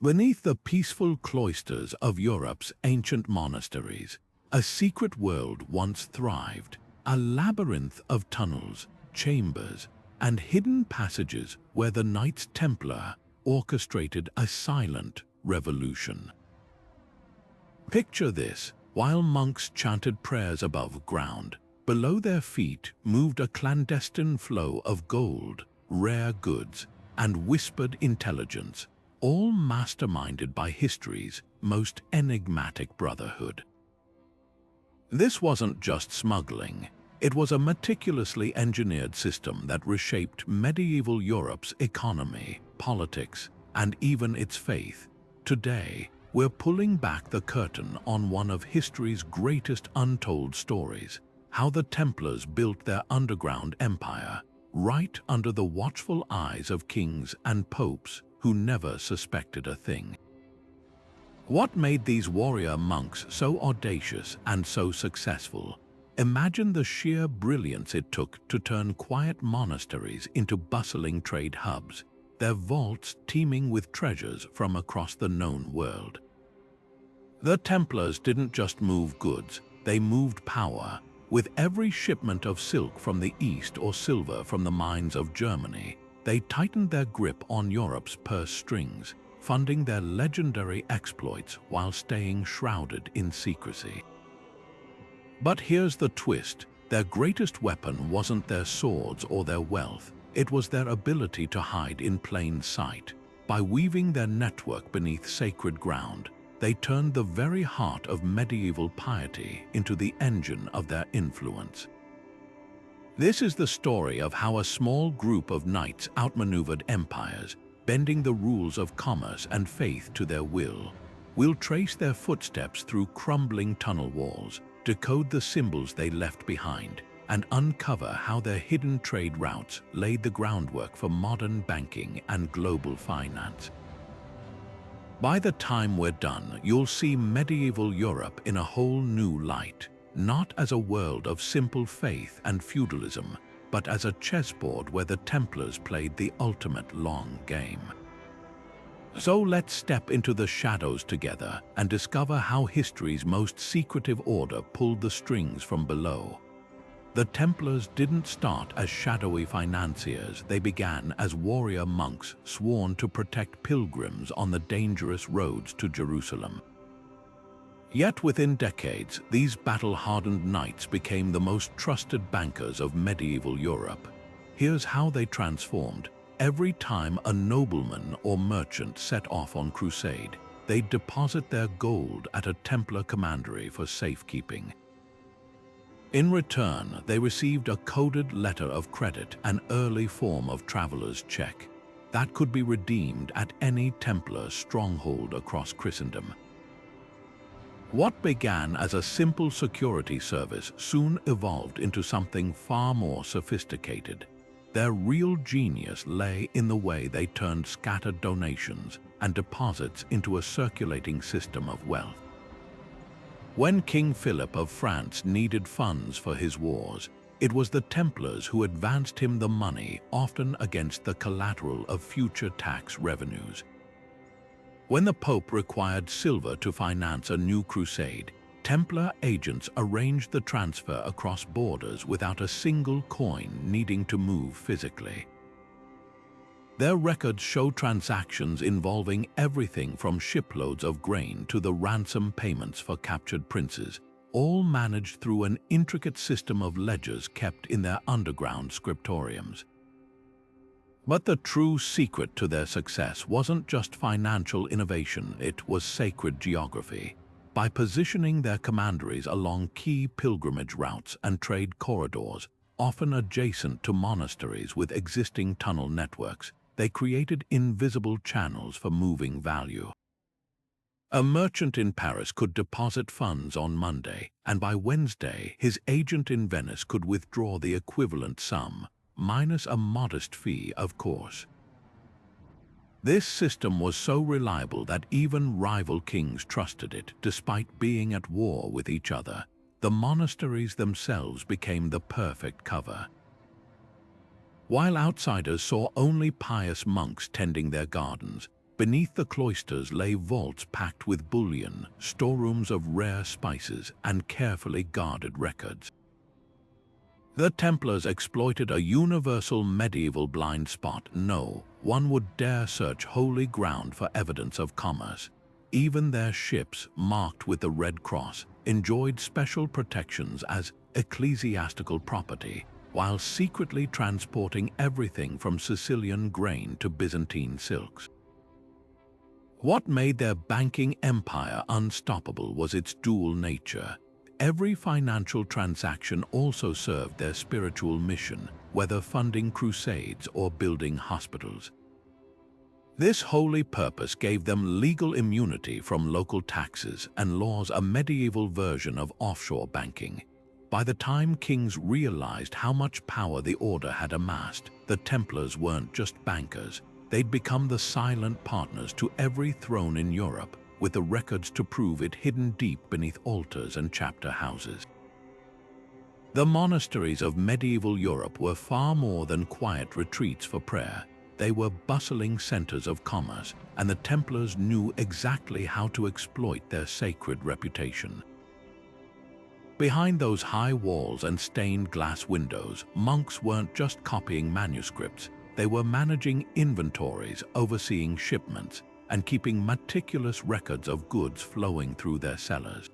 Beneath the peaceful cloisters of Europe's ancient monasteries, a secret world once thrived, a labyrinth of tunnels, chambers, and hidden passages where the Knights Templar orchestrated a silent revolution. Picture this: while monks chanted prayers above ground, below their feet moved a clandestine flow of gold, rare goods, and whispered intelligence, all masterminded by history's most enigmatic brotherhood. This wasn't just smuggling. It was a meticulously engineered system that reshaped medieval Europe's economy, politics, and even its faith. Today, we're pulling back the curtain on one of history's greatest untold stories: how the Templars built their underground empire, right under the watchful eyes of kings and popes who never suspected a thing. What made these warrior monks so audacious and so successful? Imagine the sheer brilliance it took to turn quiet monasteries into bustling trade hubs, their vaults teeming with treasures from across the known world. The Templars didn't just move goods, they moved power. With every shipment of silk from the East or silver from the mines of Germany, they tightened their grip on Europe's purse strings, funding their legendary exploits while staying shrouded in secrecy. But here's the twist: their greatest weapon wasn't their swords or their wealth, it was their ability to hide in plain sight. By weaving their network beneath sacred ground, they turned the very heart of medieval piety into the engine of their influence. This is the story of how a small group of knights outmaneuvered empires, bending the rules of commerce and faith to their will. We'll trace their footsteps through crumbling tunnel walls, decode the symbols they left behind, and uncover how their hidden trade routes laid the groundwork for modern banking and global finance. By the time we're done, you'll see medieval Europe in a whole new light, not as a world of simple faith and feudalism, but as a chessboard where the Templars played the ultimate long game. So let's step into the shadows together and discover how history's most secretive order pulled the strings from below. The Templars didn't start as shadowy financiers, they began as warrior monks sworn to protect pilgrims on the dangerous roads to Jerusalem. Yet within decades, these battle-hardened knights became the most trusted bankers of medieval Europe. Here's how they transformed. Every time a nobleman or merchant set off on crusade, they'd deposit their gold at a Templar commandery for safekeeping. In return, they received a coded letter of credit, an early form of traveler's check, that could be redeemed at any Templar stronghold across Christendom. What began as a simple security service soon evolved into something far more sophisticated. Their real genius lay in the way they turned scattered donations and deposits into a circulating system of wealth. When King Philip of France needed funds for his wars, it was the Templars who advanced him the money, often against the collateral of future tax revenues. When the Pope required silver to finance a new crusade, Templar agents arranged the transfer across borders without a single coin needing to move physically. Their records show transactions involving everything from shiploads of grain to the ransom payments for captured princes, all managed through an intricate system of ledgers kept in their underground scriptoriums. But the true secret to their success wasn't just financial innovation, it was sacred geography. By positioning their commanderies along key pilgrimage routes and trade corridors, often adjacent to monasteries with existing tunnel networks, they created invisible channels for moving value. A merchant in Paris could deposit funds on Monday, and by Wednesday, his agent in Venice could withdraw the equivalent sum, minus a modest fee, of course. This system was so reliable that even rival kings trusted it, despite being at war with each other. The monasteries themselves became the perfect cover. While outsiders saw only pious monks tending their gardens, beneath the cloisters lay vaults packed with bullion, storerooms of rare spices, and carefully guarded records. The Templars exploited a universal medieval blind spot. No one would dare search holy ground for evidence of commerce. Even their ships, marked with the Red Cross, enjoyed special protections as ecclesiastical property, while secretly transporting everything from Sicilian grain to Byzantine silks. What made their banking empire unstoppable was its dual nature. Every financial transaction also served their spiritual mission, whether funding crusades or building hospitals. This holy purpose gave them legal immunity from local taxes and laws, a medieval version of offshore banking. By the time kings realized how much power the order had amassed, the Templars weren't just bankers. They'd become the silent partners to every throne in Europe, with the records to prove it hidden deep beneath altars and chapter houses. The monasteries of medieval Europe were far more than quiet retreats for prayer. They were bustling centers of commerce, and the Templars knew exactly how to exploit their sacred reputation. Behind those high walls and stained glass windows, monks weren't just copying manuscripts. They were managing inventories, overseeing shipments, and keeping meticulous records of goods flowing through their cellars.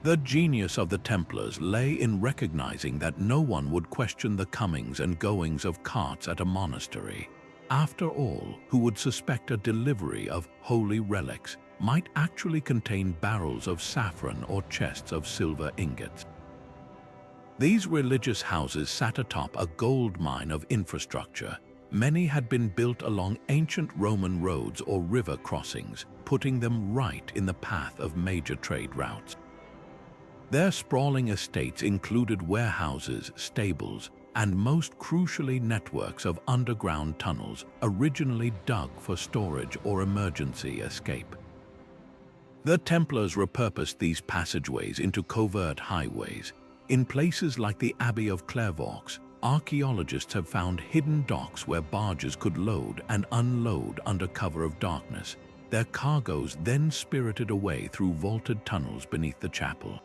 The genius of the Templars lay in recognizing that no one would question the comings and goings of carts at a monastery. After all, who would suspect a delivery of holy relics might actually contain barrels of saffron or chests of silver ingots? These religious houses sat atop a gold mine of infrastructure. Many had been built along ancient Roman roads or river crossings, putting them right in the path of major trade routes. Their sprawling estates included warehouses, stables, and most crucially networks of underground tunnels originally dug for storage or emergency escape. The Templars repurposed these passageways into covert highways. In places like the Abbey of Clairvaux, archaeologists have found hidden docks where barges could load and unload under cover of darkness, their cargoes then spirited away through vaulted tunnels beneath the chapel.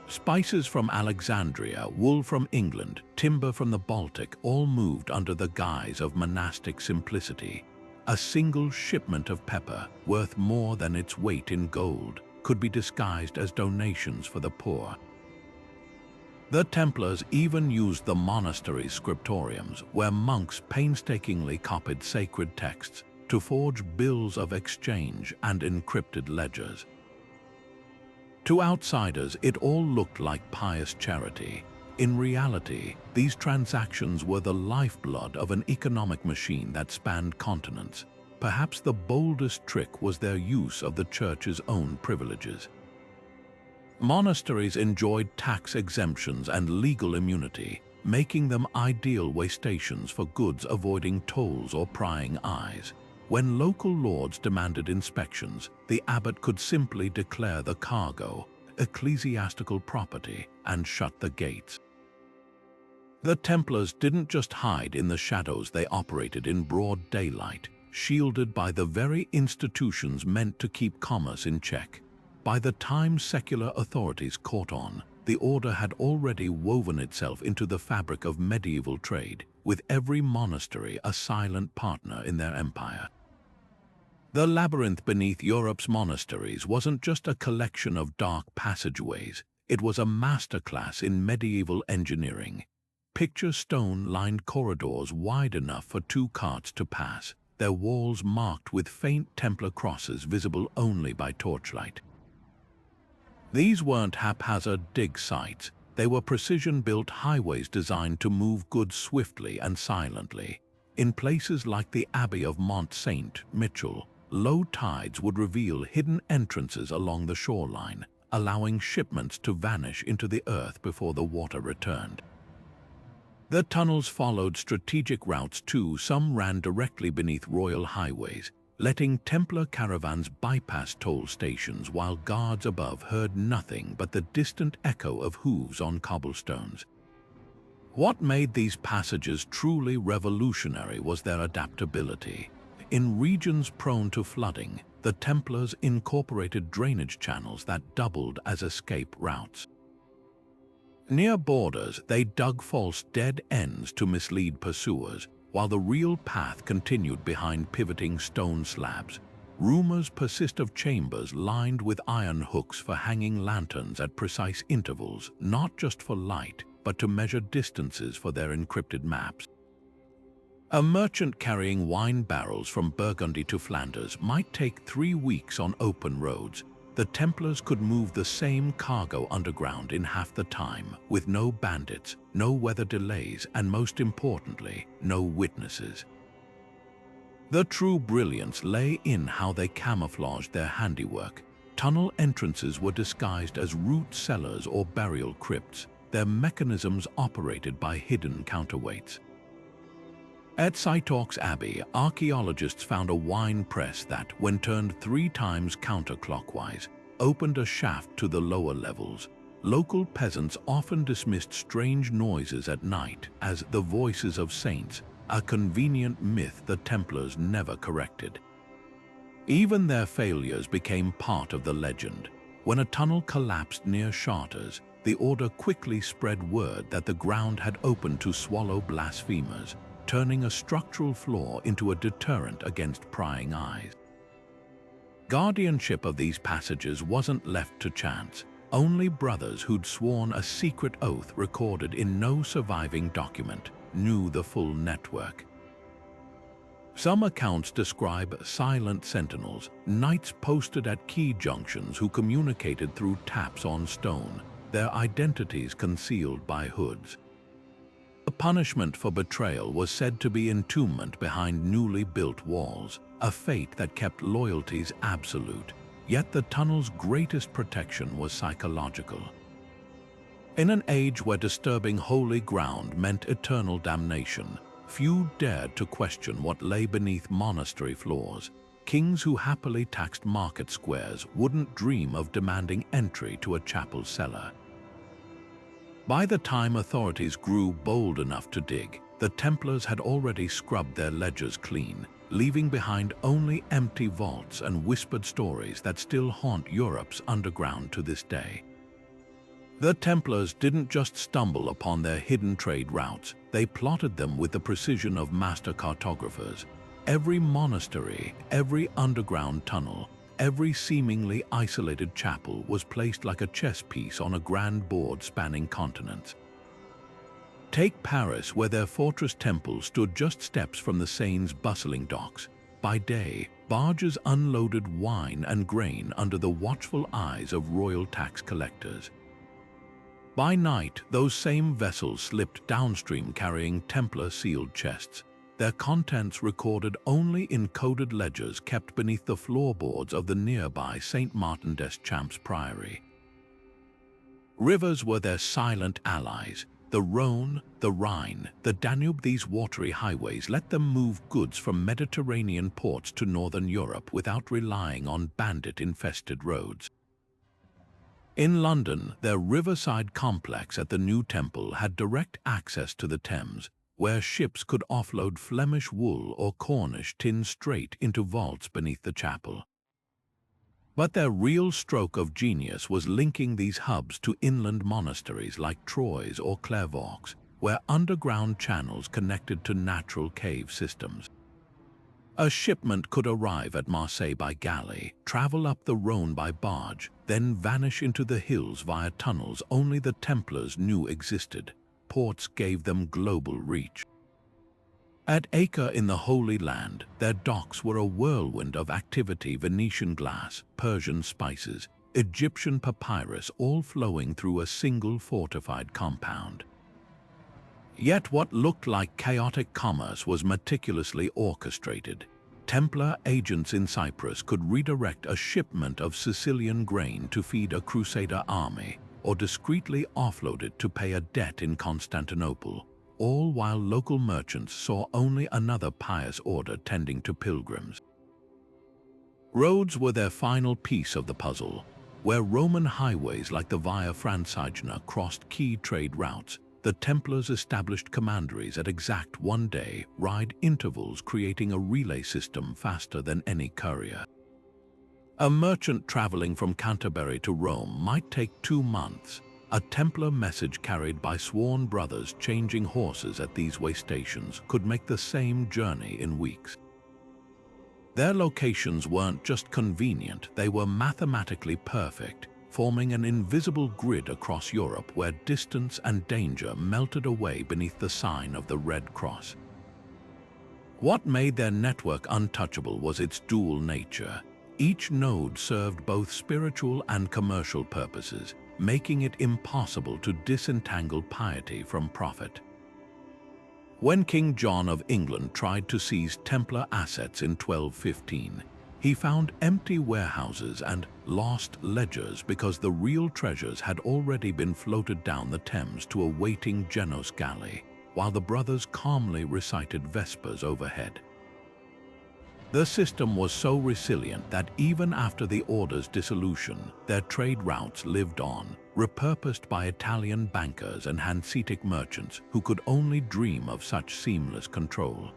Spices from Alexandria, wool from England, timber from the Baltic all moved under the guise of monastic simplicity. A single shipment of pepper, worth more than its weight in gold, could be disguised as donations for the poor. The Templars even used the monastery scriptoriums, where monks painstakingly copied sacred texts, to forge bills of exchange and encrypted ledgers. To outsiders, it all looked like pious charity. In reality, these transactions were the lifeblood of an economic machine that spanned continents. Perhaps the boldest trick was their use of the church's own privileges. Monasteries enjoyed tax exemptions and legal immunity, making them ideal way stations for goods avoiding tolls or prying eyes. When local lords demanded inspections, the abbot could simply declare the cargo ecclesiastical property and shut the gates. The Templars didn't just hide in the shadows, they operated in broad daylight, shielded by the very institutions meant to keep commerce in check. By the time secular authorities caught on, the order had already woven itself into the fabric of medieval trade, with every monastery a silent partner in their empire. The labyrinth beneath Europe's monasteries wasn't just a collection of dark passageways, it was a masterclass in medieval engineering. Picture stone-lined corridors wide enough for 2 carts to pass, their walls marked with faint Templar crosses visible only by torchlight. These weren't haphazard dig sites, they were precision-built highways designed to move goods swiftly and silently. In places like the Abbey of Mont Saint-Michel, low tides would reveal hidden entrances along the shoreline, allowing shipments to vanish into the earth before the water returned. The tunnels followed strategic routes too. Some ran directly beneath royal highways, letting Templar caravans bypass toll stations while guards above heard nothing but the distant echo of hooves on cobblestones. What made these passages truly revolutionary was their adaptability. In regions prone to flooding, the Templars incorporated drainage channels that doubled as escape routes. Near borders, they dug false dead ends to mislead pursuers, while the real path continued behind pivoting stone slabs. Rumors persist of chambers lined with iron hooks for hanging lanterns at precise intervals, not just for light, but to measure distances for their encrypted maps. A merchant carrying wine barrels from Burgundy to Flanders might take 3 weeks on open roads. The Templars could move the same cargo underground in half the time, with no bandits, no weather delays, and most importantly, no witnesses. The true brilliance lay in how they camouflaged their handiwork. Tunnel entrances were disguised as root cellars or burial crypts, their mechanisms operated by hidden counterweights. At Cytorx Abbey, archaeologists found a wine press that, when turned 3 times counterclockwise, opened a shaft to the lower levels. Local peasants often dismissed strange noises at night as the voices of saints, a convenient myth the Templars never corrected. Even their failures became part of the legend. When a tunnel collapsed near Chartres, the order quickly spread word that the ground had opened to swallow blasphemers, turning a structural flaw into a deterrent against prying eyes. Guardianship of these passages wasn't left to chance. Only brothers who'd sworn a secret oath recorded in no surviving document knew the full network. Some accounts describe silent sentinels, knights posted at key junctions who communicated through taps on stone, their identities concealed by hoods. The punishment for betrayal was said to be entombment behind newly built walls, a fate that kept loyalties absolute. Yet the tunnel's greatest protection was psychological. In an age where disturbing holy ground meant eternal damnation, few dared to question what lay beneath monastery floors. Kings who happily taxed market squares wouldn't dream of demanding entry to a chapel cellar. By the time authorities grew bold enough to dig, the Templars had already scrubbed their ledgers clean, leaving behind only empty vaults and whispered stories that still haunt Europe's underground to this day. The Templars didn't just stumble upon their hidden trade routes, they plotted them with the precision of master cartographers. Every monastery, every underground tunnel, every seemingly isolated chapel was placed like a chess piece on a grand board spanning continents. Take Paris, where their fortress temple stood just steps from the Seine's bustling docks. By day, barges unloaded wine and grain under the watchful eyes of royal tax collectors. By night, those same vessels slipped downstream carrying Templar sealed chests, their contents recorded only in coded ledgers kept beneath the floorboards of the nearby St. Martin-des-Champs priory. Rivers were their silent allies. The Rhone, the Rhine, the Danube. These watery highways let them move goods from Mediterranean ports to northern Europe without relying on bandit-infested roads. In London, their riverside complex at the New Temple had direct access to the Thames, where ships could offload Flemish wool or Cornish tin straight into vaults beneath the chapel. But their real stroke of genius was linking these hubs to inland monasteries like Troyes or Clairvaux, where underground channels connected to natural cave systems. A shipment could arrive at Marseille by galley, travel up the Rhone by barge, then vanish into the hills via tunnels only the Templars knew existed. Ports gave them global reach. At Acre in the Holy Land, their docks were a whirlwind of activity: Venetian glass, Persian spices, Egyptian papyrus, all flowing through a single fortified compound. Yet what looked like chaotic commerce was meticulously orchestrated. Templar agents in Cyprus could redirect a shipment of Sicilian grain to feed a Crusader army, or discreetly offload it to pay a debt in Constantinople, all while local merchants saw only another pious order tending to pilgrims. Roads were their final piece of the puzzle. Where Roman highways like the Via Francigena crossed key trade routes, the Templars established commanderies at exact one-day ride intervals, creating a relay system faster than any courier. A merchant traveling from Canterbury to Rome might take 2 months. A Templar message carried by sworn brothers changing horses at these way stations could make the same journey in weeks. Their locations weren't just convenient, they were mathematically perfect, forming an invisible grid across Europe where distance and danger melted away beneath the sign of the Red Cross. What made their network untouchable was its dual nature. Each node served both spiritual and commercial purposes, making it impossible to disentangle piety from profit. When King John of England tried to seize Templar assets in 1215, he found empty warehouses and lost ledgers because the real treasures had already been floated down the Thames to a waiting Genos galley, while the brothers calmly recited Vespers overhead. The system was so resilient that even after the Order's dissolution, their trade routes lived on, repurposed by Italian bankers and Hanseatic merchants who could only dream of such seamless control.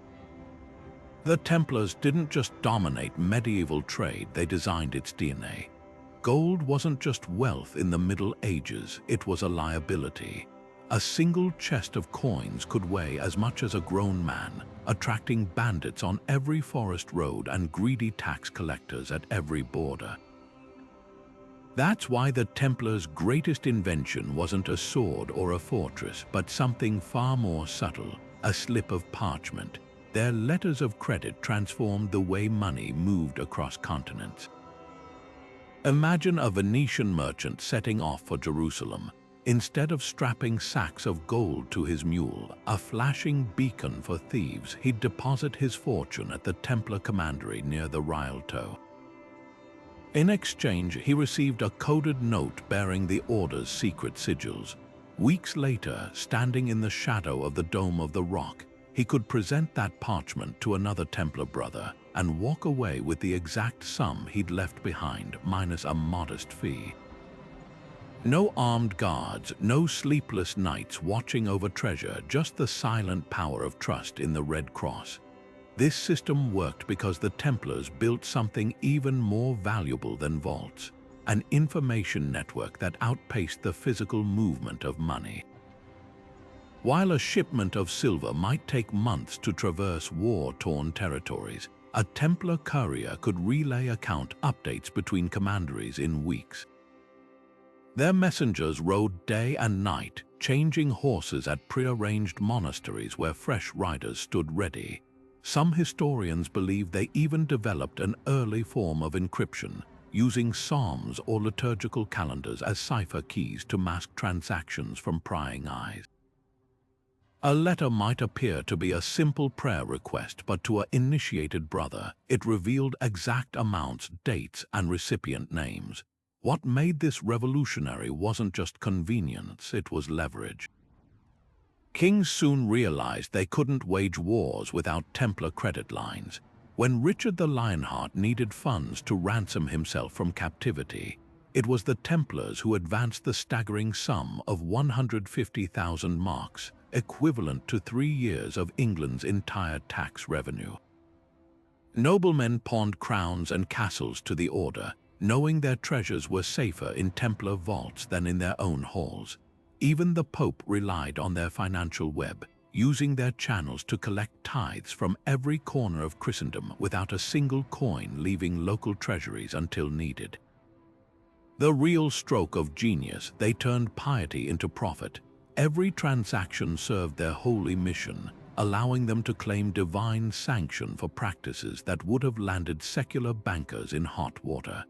The Templars didn't just dominate medieval trade, they designed its DNA. Gold wasn't just wealth in the Middle Ages, it was a liability. A single chest of coins could weigh as much as a grown man, attracting bandits on every forest road and greedy tax collectors at every border. That's why the Templars' greatest invention wasn't a sword or a fortress, but something far more subtle, a slip of parchment. Their letters of credit transformed the way money moved across continents. Imagine a Venetian merchant setting off for Jerusalem. Instead of strapping sacks of gold to his mule, a flashing beacon for thieves, he'd deposit his fortune at the Templar commandery near the Rialto. In exchange, he received a coded note bearing the Order's secret sigils. Weeks later, standing in the shadow of the Dome of the Rock, he could present that parchment to another Templar brother and walk away with the exact sum he'd left behind, minus a modest fee. No armed guards, no sleepless nights watching over treasure, just the silent power of trust in the Red Cross. This system worked because the Templars built something even more valuable than vaults, an information network that outpaced the physical movement of money. While a shipment of silver might take months to traverse war-torn territories, a Templar courier could relay account updates between commanderies in weeks. Their messengers rode day and night, changing horses at prearranged monasteries where fresh riders stood ready. Some historians believe they even developed an early form of encryption, using psalms or liturgical calendars as cipher keys to mask transactions from prying eyes. A letter might appear to be a simple prayer request, but to an initiated brother, it revealed exact amounts, dates, and recipient names. What made this revolutionary wasn't just convenience, it was leverage. Kings soon realized they couldn't wage wars without Templar credit lines. When Richard the Lionheart needed funds to ransom himself from captivity, it was the Templars who advanced the staggering sum of 150,000 marks, equivalent to 3 years of England's entire tax revenue. Noblemen pawned crowns and castles to the Order, knowing their treasures were safer in Templar vaults than in their own halls. Even the Pope relied on their financial web, using their channels to collect tithes from every corner of Christendom without a single coin leaving local treasuries until needed. The real stroke of genius, they turned piety into profit. Every transaction served their holy mission, allowing them to claim divine sanction for practices that would have landed secular bankers in hot water.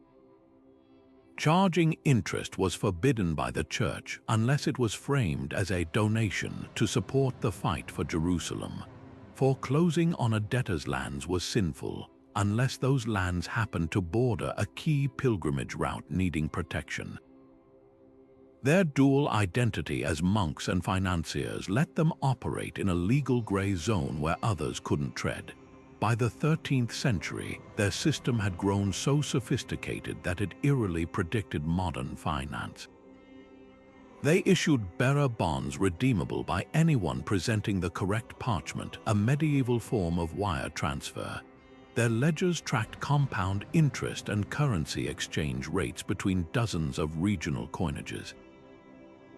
Charging interest was forbidden by the Church unless it was framed as a donation to support the fight for Jerusalem. Foreclosing on a debtor's lands was sinful, unless those lands happened to border a key pilgrimage route needing protection. Their dual identity as monks and financiers let them operate in a legal gray zone where others couldn't tread. By the 13th century, their system had grown so sophisticated that it eerily predicted modern finance. They issued bearer bonds redeemable by anyone presenting the correct parchment, a medieval form of wire transfer. Their ledgers tracked compound interest and currency exchange rates between dozens of regional coinages.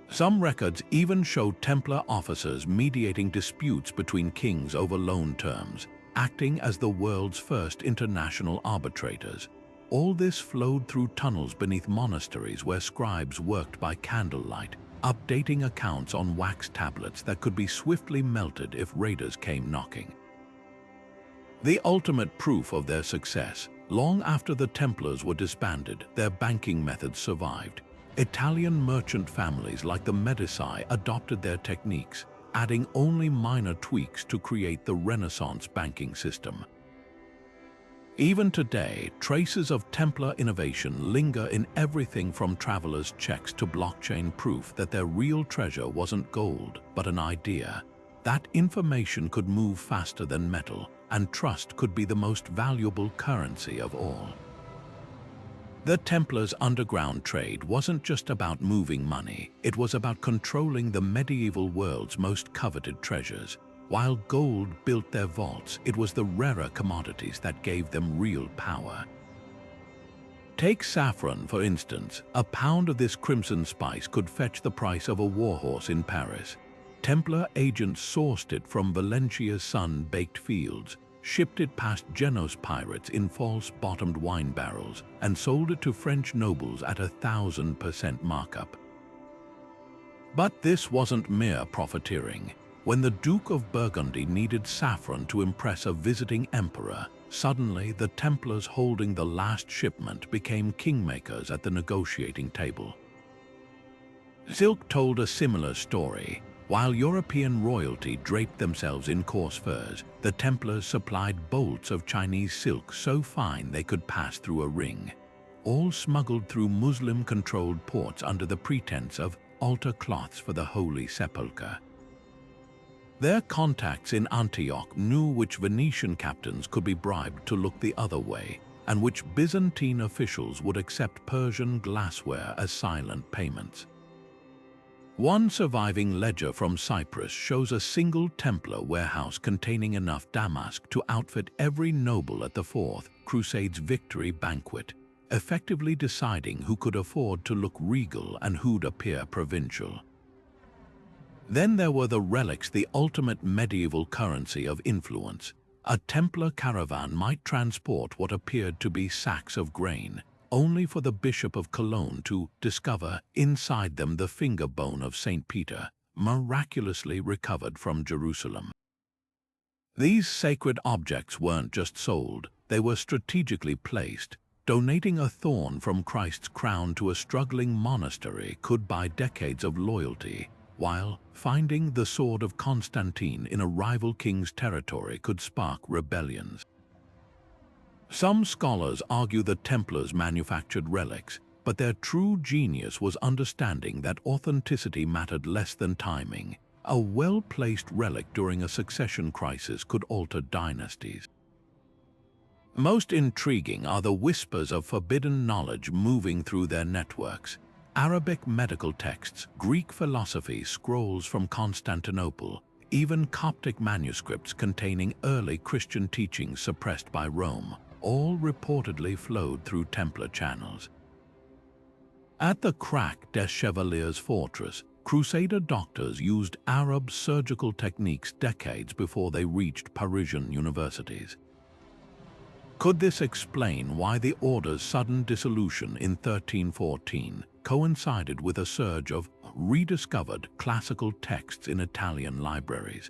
Some records even show Templar officers mediating disputes between kings over loan terms, acting as the world's first international arbitrators. All this flowed through tunnels beneath monasteries where scribes worked by candlelight, updating accounts on wax tablets that could be swiftly melted if raiders came knocking. The ultimate proof of their success, long after the Templars were disbanded, their banking methods survived. Italian merchant families like the Medici adopted their techniques, adding only minor tweaks to create the Renaissance banking system. Even today, traces of Templar innovation linger in everything from travelers' checks to blockchain proof that their real treasure wasn't gold, but an idea. That information could move faster than metal, and trust could be the most valuable currency of all. The Templars' underground trade wasn't just about moving money, it was about controlling the medieval world's most coveted treasures. While gold built their vaults, it was the rarer commodities that gave them real power. Take saffron, for instance. A pound of this crimson spice could fetch the price of a warhorse in Paris. Templar agents sourced it from Valencia's sun-baked fields, shipped it past Geno's pirates in false-bottomed wine barrels, and sold it to French nobles at 1,000% markup. But this wasn't mere profiteering. When the Duke of Burgundy needed saffron to impress a visiting emperor, suddenly the Templars holding the last shipment became kingmakers at the negotiating table. Silk told a similar story. While European royalty draped themselves in coarse furs, the Templars supplied bolts of Chinese silk so fine they could pass through a ring, all smuggled through Muslim-controlled ports under the pretense of altar cloths for the Holy Sepulchre. Their contacts in Antioch knew which Venetian captains could be bribed to look the other way, and which Byzantine officials would accept Persian glassware as silent payments. One surviving ledger from Cyprus shows a single Templar warehouse containing enough damask to outfit every noble at the Fourth Crusade's victory banquet, effectively deciding who could afford to look regal and who'd appear provincial. Then there were the relics, the ultimate medieval currency of influence. A Templar caravan might transport what appeared to be sacks of grain, only for the Bishop of Cologne to discover inside them the finger bone of St. Peter, miraculously recovered from Jerusalem. These sacred objects weren't just sold, they were strategically placed. Donating a thorn from Christ's crown to a struggling monastery could buy decades of loyalty, while finding the sword of Constantine in a rival king's territory could spark rebellions. Some scholars argue the Templars manufactured relics, but their true genius was understanding that authenticity mattered less than timing. A well-placed relic during a succession crisis could alter dynasties. Most intriguing are the whispers of forbidden knowledge moving through their networks. Arabic medical texts, Greek philosophy, scrolls from Constantinople, even Coptic manuscripts containing early Christian teachings suppressed by Rome, all reportedly flowed through Templar channels. At the Crac des Chevaliers fortress, Crusader doctors used Arab surgical techniques decades before they reached Parisian universities. Could this explain why the order's sudden dissolution in 1314 coincided with a surge of rediscovered classical texts in Italian libraries?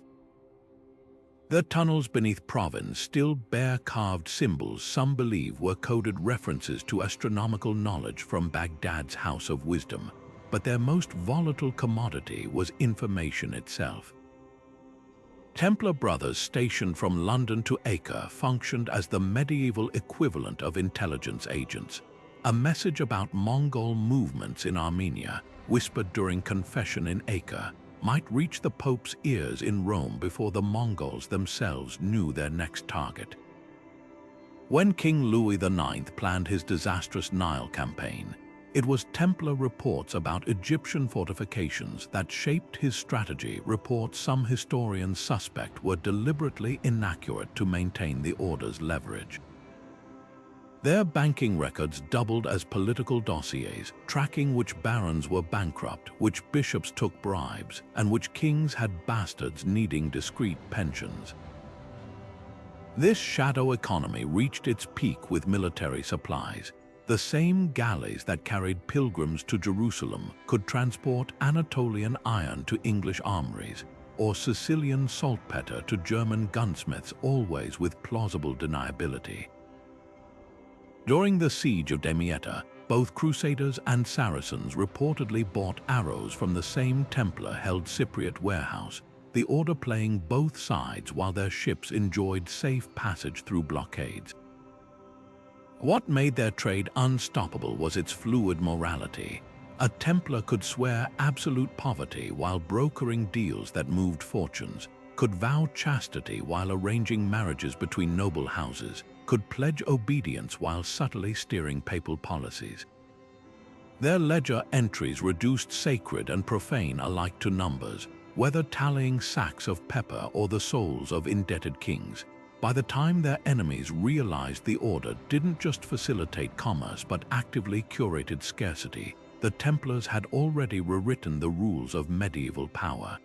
The tunnels beneath Provence still bear carved symbols some believe were coded references to astronomical knowledge from Baghdad's House of Wisdom, but their most volatile commodity was information itself. Templar brothers stationed from London to Acre functioned as the medieval equivalent of intelligence agents. A message about Mongol movements in Armenia, whispered during confession in Acre, might reach the Pope's ears in Rome before the Mongols themselves knew their next target. When King Louis IX planned his disastrous Nile campaign, It was Templar reports about Egyptian fortifications that shaped his strategy. Reports some historians suspect were deliberately inaccurate to maintain the order's leverage. Their banking records doubled as political dossiers, tracking which barons were bankrupt, which bishops took bribes, and which kings had bastards needing discreet pensions. This shadow economy reached its peak with military supplies. The same galleys that carried pilgrims to Jerusalem could transport Anatolian iron to English armories, or Sicilian saltpeter to German gunsmiths, always with plausible deniability. During the siege of Damietta, both Crusaders and Saracens reportedly bought arrows from the same Templar-held Cypriot warehouse, the order playing both sides while their ships enjoyed safe passage through blockades. What made their trade unstoppable was its fluid morality. A Templar could swear absolute poverty while brokering deals that moved fortunes, could vow chastity while arranging marriages between noble houses, could pledge obedience while subtly steering papal policies. Their ledger entries reduced sacred and profane alike to numbers, whether tallying sacks of pepper or the souls of indebted kings. By the time their enemies realized the order didn't just facilitate commerce but actively curated scarcity, the Templars had already rewritten the rules of medieval power.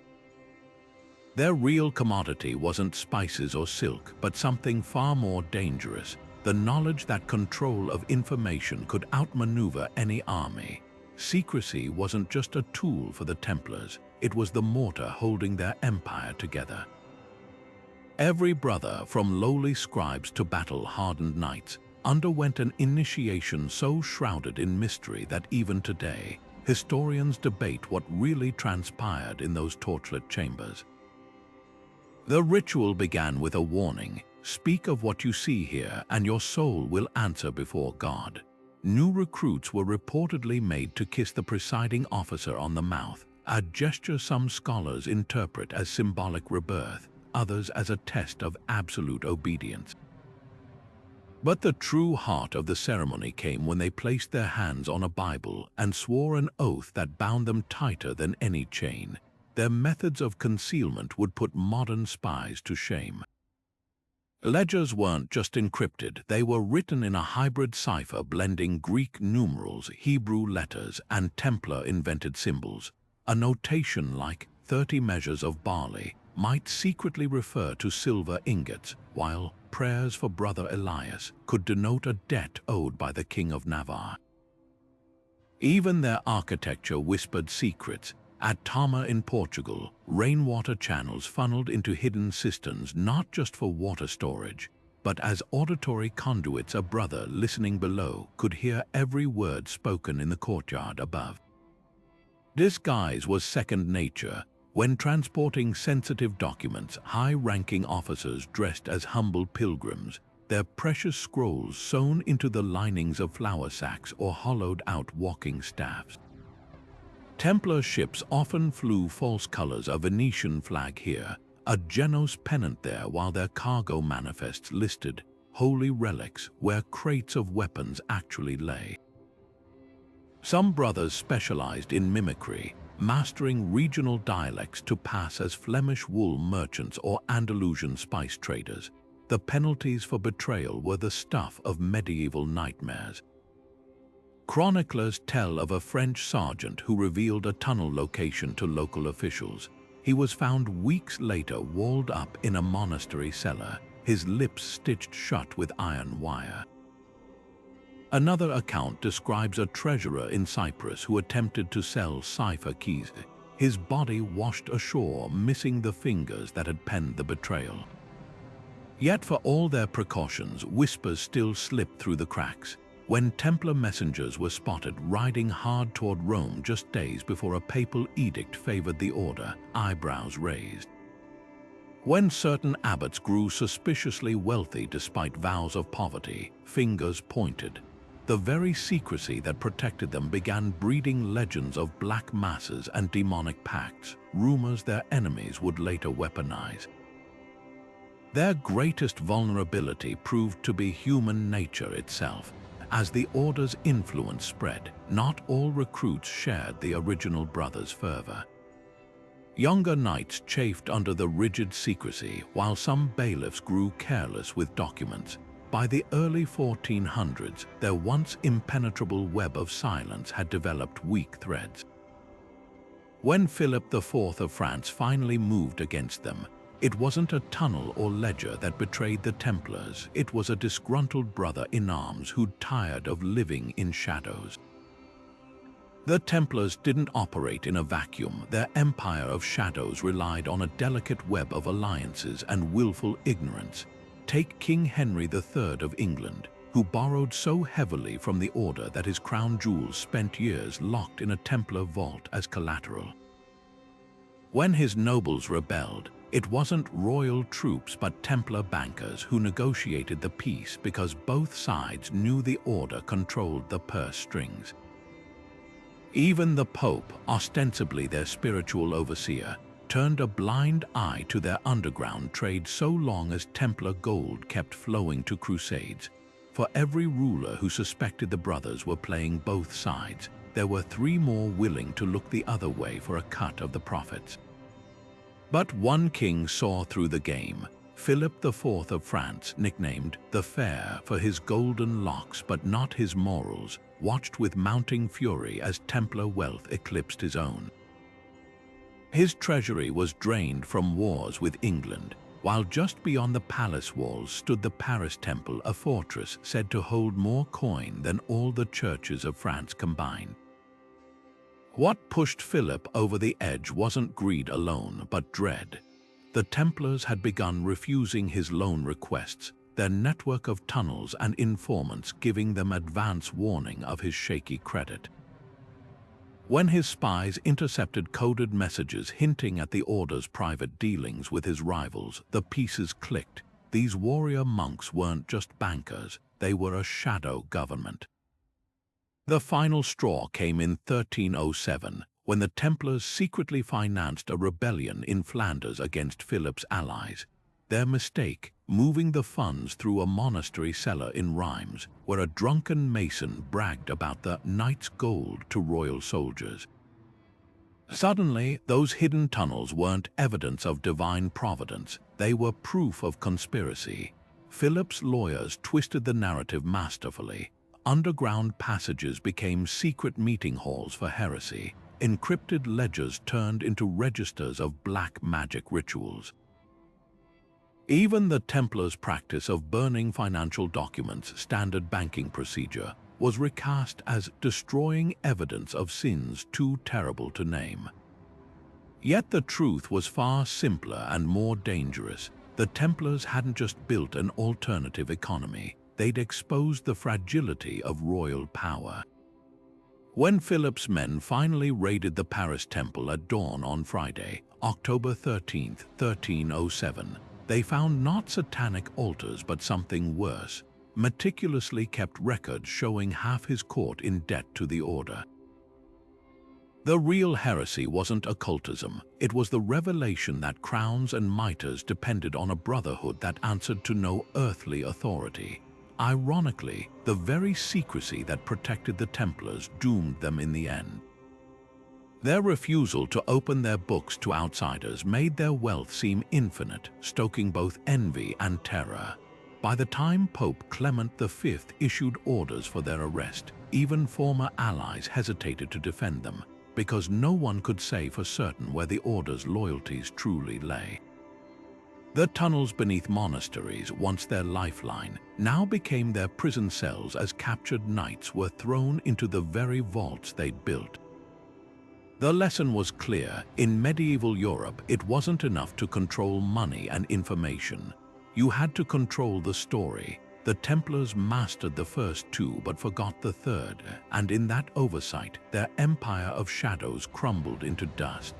Their real commodity wasn't spices or silk, but something far more dangerous: the knowledge that control of information could outmaneuver any army. Secrecy wasn't just a tool for the Templars, it was the mortar holding their empire together. Every brother, from lowly scribes to battle-hardened knights, underwent an initiation so shrouded in mystery that even today, historians debate what really transpired in those torchlit chambers. The ritual began with a warning: speak of what you see here, and your soul will answer before God. New recruits were reportedly made to kiss the presiding officer on the mouth, a gesture some scholars interpret as symbolic rebirth, others as a test of absolute obedience. But the true heart of the ceremony came when they placed their hands on a Bible and swore an oath that bound them tighter than any chain. Their methods of concealment would put modern spies to shame. Ledgers weren't just encrypted, they were written in a hybrid cipher blending Greek numerals, Hebrew letters, and Templar-invented symbols. A notation like 30 measures of barley might secretly refer to silver ingots, while prayers for Brother Elias could denote a debt owed by the King of Navarre. Even their architecture whispered secrets. At Tama in Portugal, rainwater channels funneled into hidden cisterns not just for water storage, but as auditory conduits. A brother listening below could hear every word spoken in the courtyard above. Disguise was second nature. When transporting sensitive documents, high-ranking officers dressed as humble pilgrims, their precious scrolls sewn into the linings of flour sacks or hollowed-out walking staffs. Templar ships often flew false colors, a Venetian flag here, a Genoese pennant there, while their cargo manifests listed holy relics where crates of weapons actually lay. Some brothers specialized in mimicry, mastering regional dialects to pass as Flemish wool merchants or Andalusian spice traders. The penalties for betrayal were the stuff of medieval nightmares. Chroniclers tell of a French sergeant who revealed a tunnel location to local officials. He was found weeks later walled up in a monastery cellar, his lips stitched shut with iron wire. Another account describes a treasurer in Cyprus who attempted to sell cipher keys. His body washed ashore, missing the fingers that had penned the betrayal. Yet for all their precautions, whispers still slipped through the cracks. When Templar messengers were spotted riding hard toward Rome just days before a papal edict favored the order, eyebrows raised. When certain abbots grew suspiciously wealthy despite vows of poverty, fingers pointed. The very secrecy that protected them began breeding legends of black masses and demonic pacts, rumors their enemies would later weaponize. Their greatest vulnerability proved to be human nature itself. As the order's influence spread, not all recruits shared the original brothers' fervor. Younger knights chafed under the rigid secrecy, while some bailiffs grew careless with documents. By the early 1400s, their once impenetrable web of silence had developed weak threads. When Philip IV of France finally moved against them, it wasn't a tunnel or ledger that betrayed the Templars. It was a disgruntled brother-in-arms who'd tired of living in shadows. The Templars didn't operate in a vacuum. Their empire of shadows relied on a delicate web of alliances and willful ignorance. Take King Henry III of England, who borrowed so heavily from the order that his crown jewels spent years locked in a Templar vault as collateral. When his nobles rebelled, it wasn't royal troops but Templar bankers who negotiated the peace because both sides knew the order controlled the purse strings. Even the Pope, ostensibly their spiritual overseer, turned a blind eye to their underground trade so long as Templar gold kept flowing to crusades. For every ruler who suspected the brothers were playing both sides, there were 3 more willing to look the other way for a cut of the profits. But one king saw through the game. Philip IV of France, nicknamed the Fair for his golden locks but not his morals, watched with mounting fury as Templar wealth eclipsed his own. His treasury was drained from wars with England, while just beyond the palace walls stood the Paris Temple, a fortress said to hold more coin than all the churches of France combined. What pushed Philip over the edge wasn't greed alone, but dread. The Templars had begun refusing his loan requests, their network of tunnels and informants giving them advance warning of his shaky credit. When his spies intercepted coded messages hinting at the order's private dealings with his rivals, the pieces clicked. These warrior monks weren't just bankers, they were a shadow government. The final straw came in 1307, when the Templars secretly financed a rebellion in Flanders against Philip's allies. Their mistake, moving the funds through a monastery cellar in Reims, where a drunken mason bragged about the knight's gold to royal soldiers. Suddenly, those hidden tunnels weren't evidence of divine providence, they were proof of conspiracy. Philip's lawyers twisted the narrative masterfully. Underground passages became secret meeting halls for heresy. Encrypted ledgers turned into registers of black magic rituals. Even the Templars' practice of burning financial documents, standard banking procedure, was recast as destroying evidence of sins too terrible to name. Yet the truth was far simpler and more dangerous. The Templars hadn't just built an alternative economy, they'd exposed the fragility of royal power. When Philip's men finally raided the Paris Temple at dawn on Friday, October 13, 1307, they found not satanic altars but something worse, meticulously kept records showing half his court in debt to the order. The real heresy wasn't occultism, it was the revelation that crowns and mitres depended on a brotherhood that answered to no earthly authority. Ironically, the very secrecy that protected the Templars doomed them in the end. Their refusal to open their books to outsiders made their wealth seem infinite, stoking both envy and terror. By the time Pope Clement V issued orders for their arrest, even former allies hesitated to defend them, because no one could say for certain where the order's loyalties truly lay. The tunnels beneath monasteries, once their lifeline, now became their prison cells as captured knights were thrown into the very vaults they'd built. The lesson was clear. In medieval Europe, it wasn't enough to control money and information. You had to control the story. The Templars mastered the first 2 but forgot the third, and in that oversight, their empire of shadows crumbled into dust.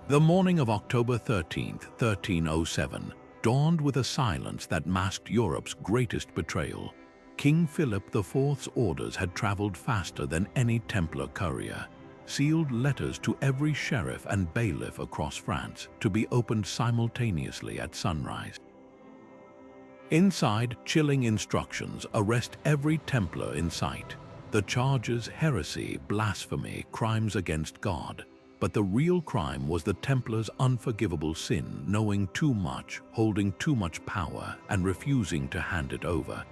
The morning of October 13, 1307, dawned with a silence that masked Europe's greatest betrayal. King Philip IV's orders had traveled faster than any Templar courier. Sealed letters to every sheriff and bailiff across France to be opened simultaneously at sunrise. Inside, chilling instructions: arrest every Templar in sight. The charges: heresy, blasphemy, crimes against God. But the real crime was the Templars' unforgivable sin: knowing too much, holding too much power, and refusing to hand it over.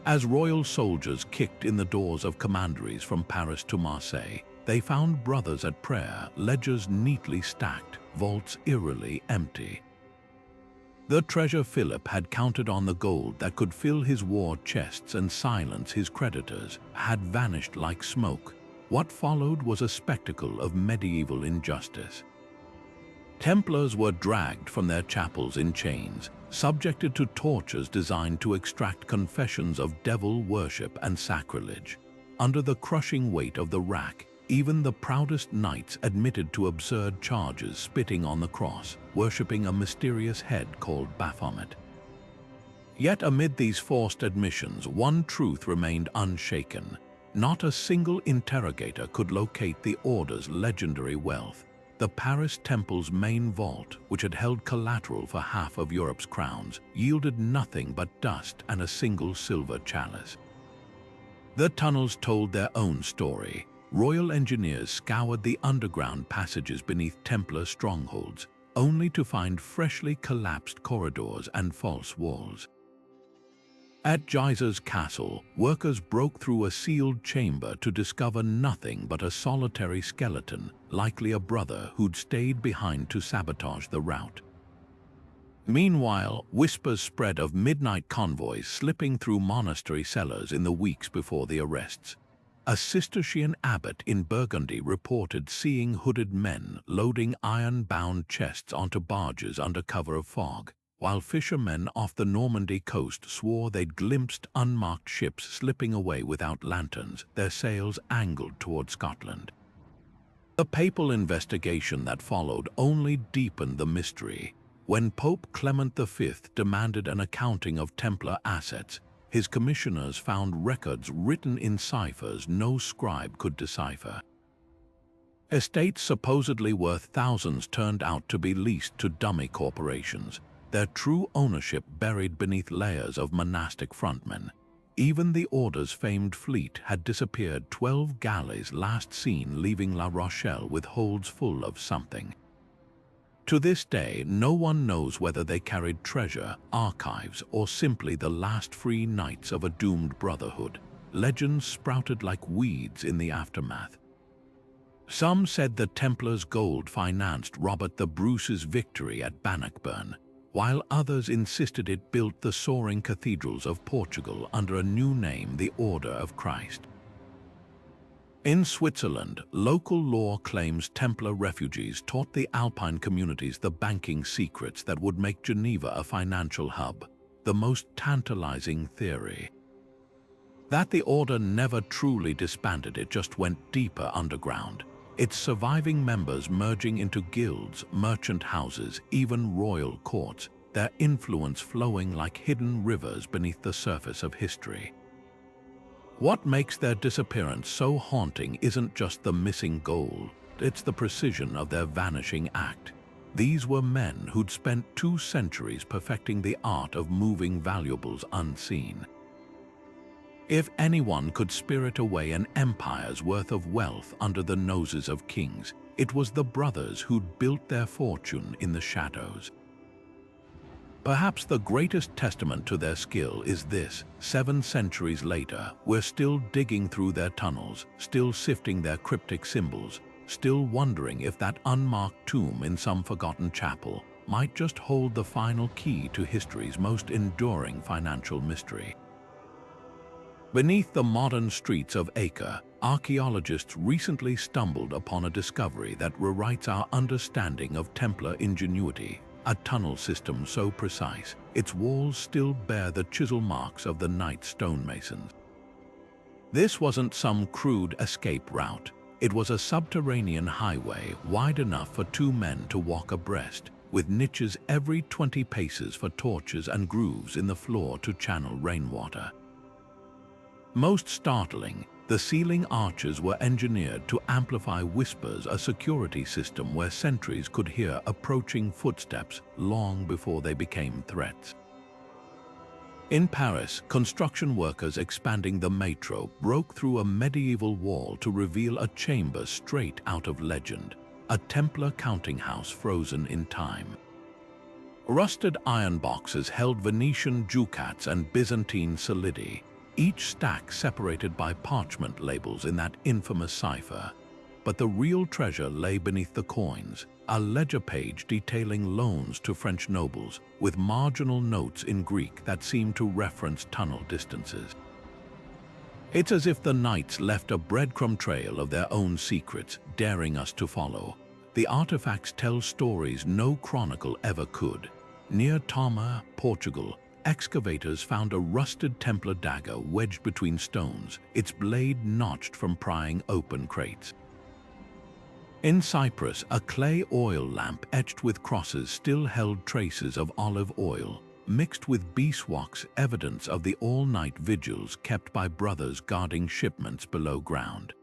As royal soldiers kicked in the doors of commanderies from Paris to Marseille, they found brothers at prayer, ledgers neatly stacked, vaults eerily empty. The treasure Philip had counted on, the gold that could fill his war chests and silence his creditors, had vanished like smoke. What followed was a spectacle of medieval injustice. Templars were dragged from their chapels in chains, subjected to tortures designed to extract confessions of devil worship and sacrilege. Under the crushing weight of the rack, even the proudest knights admitted to absurd charges: spitting on the cross, worshipping a mysterious head called Baphomet. Yet amid these forced admissions, one truth remained unshaken. Not a single interrogator could locate the Order's legendary wealth. The Paris Temple's main vault, which had held collateral for half of Europe's crowns, yielded nothing but dust and a single silver chalice. The tunnels told their own story. Royal engineers scoured the underground passages beneath Templar strongholds, only to find freshly collapsed corridors and false walls. At Geyser's castle, workers broke through a sealed chamber to discover nothing but a solitary skeleton, likely a brother who'd stayed behind to sabotage the route. Meanwhile, whispers spread of midnight convoys slipping through monastery cellars in the weeks before the arrests. A Cistercian abbot in Burgundy reported seeing hooded men loading iron-bound chests onto barges under cover of fog, while fishermen off the Normandy coast swore they'd glimpsed unmarked ships slipping away without lanterns, their sails angled toward Scotland. The papal investigation that followed only deepened the mystery. When Pope Clement V demanded an accounting of Templar assets, his commissioners found records written in ciphers no scribe could decipher. Estates supposedly worth thousands turned out to be leased to dummy corporations, their true ownership buried beneath layers of monastic frontmen. Even the Order's famed fleet had disappeared. 12 galleys last seen leaving La Rochelle with holds full of something. To this day, no one knows whether they carried treasure, archives, or simply the last free knights of a doomed brotherhood. Legends sprouted like weeds in the aftermath. Some said the Templars' gold financed Robert the Bruce's victory at Bannockburn, while others insisted it built the soaring cathedrals of Portugal under a new name, the Order of Christ. In Switzerland, local law claims Templar refugees taught the Alpine communities the banking secrets that would make Geneva a financial hub, the most tantalizing theory. That the Order never truly disbanded, it just went deeper underground, its surviving members merging into guilds, merchant houses, even royal courts, their influence flowing like hidden rivers beneath the surface of history. What makes their disappearance so haunting isn't just the missing gold, it's the precision of their vanishing act. These were men who'd spent 2 centuries perfecting the art of moving valuables unseen. If anyone could spirit away an empire's worth of wealth under the noses of kings, it was the brothers who'd built their fortune in the shadows. Perhaps the greatest testament to their skill is this: 7 centuries later, we're still digging through their tunnels, still sifting their cryptic symbols, still wondering if that unmarked tomb in some forgotten chapel might just hold the final key to history's most enduring financial mystery. Beneath the modern streets of Acre, archaeologists recently stumbled upon a discovery that rewrites our understanding of Templar ingenuity. A tunnel system so precise, its walls still bear the chisel marks of the knight stonemasons. This wasn't some crude escape route. It was a subterranean highway wide enough for 2 men to walk abreast, with niches every 20 paces for torches and grooves in the floor to channel rainwater. Most startling, the ceiling arches were engineered to amplify whispers, a security system where sentries could hear approaching footsteps long before they became threats. In Paris, construction workers expanding the metro broke through a medieval wall to reveal a chamber straight out of legend, a Templar counting house frozen in time. Rusted iron boxes held Venetian ducats and Byzantine solidi, each stack separated by parchment labels in that infamous cipher. But the real treasure lay beneath the coins, a ledger page detailing loans to French nobles, with marginal notes in Greek that seemed to reference tunnel distances. It's as if the knights left a breadcrumb trail of their own secrets, daring us to follow. The artifacts tell stories no chronicle ever could. Near Tama, Portugal, excavators found a rusted Templar dagger wedged between stones, its blade notched from prying open crates. In Cyprus, a clay oil lamp etched with crosses still held traces of olive oil, mixed with beeswax, evidence of the all-night vigils kept by brothers guarding shipments below ground.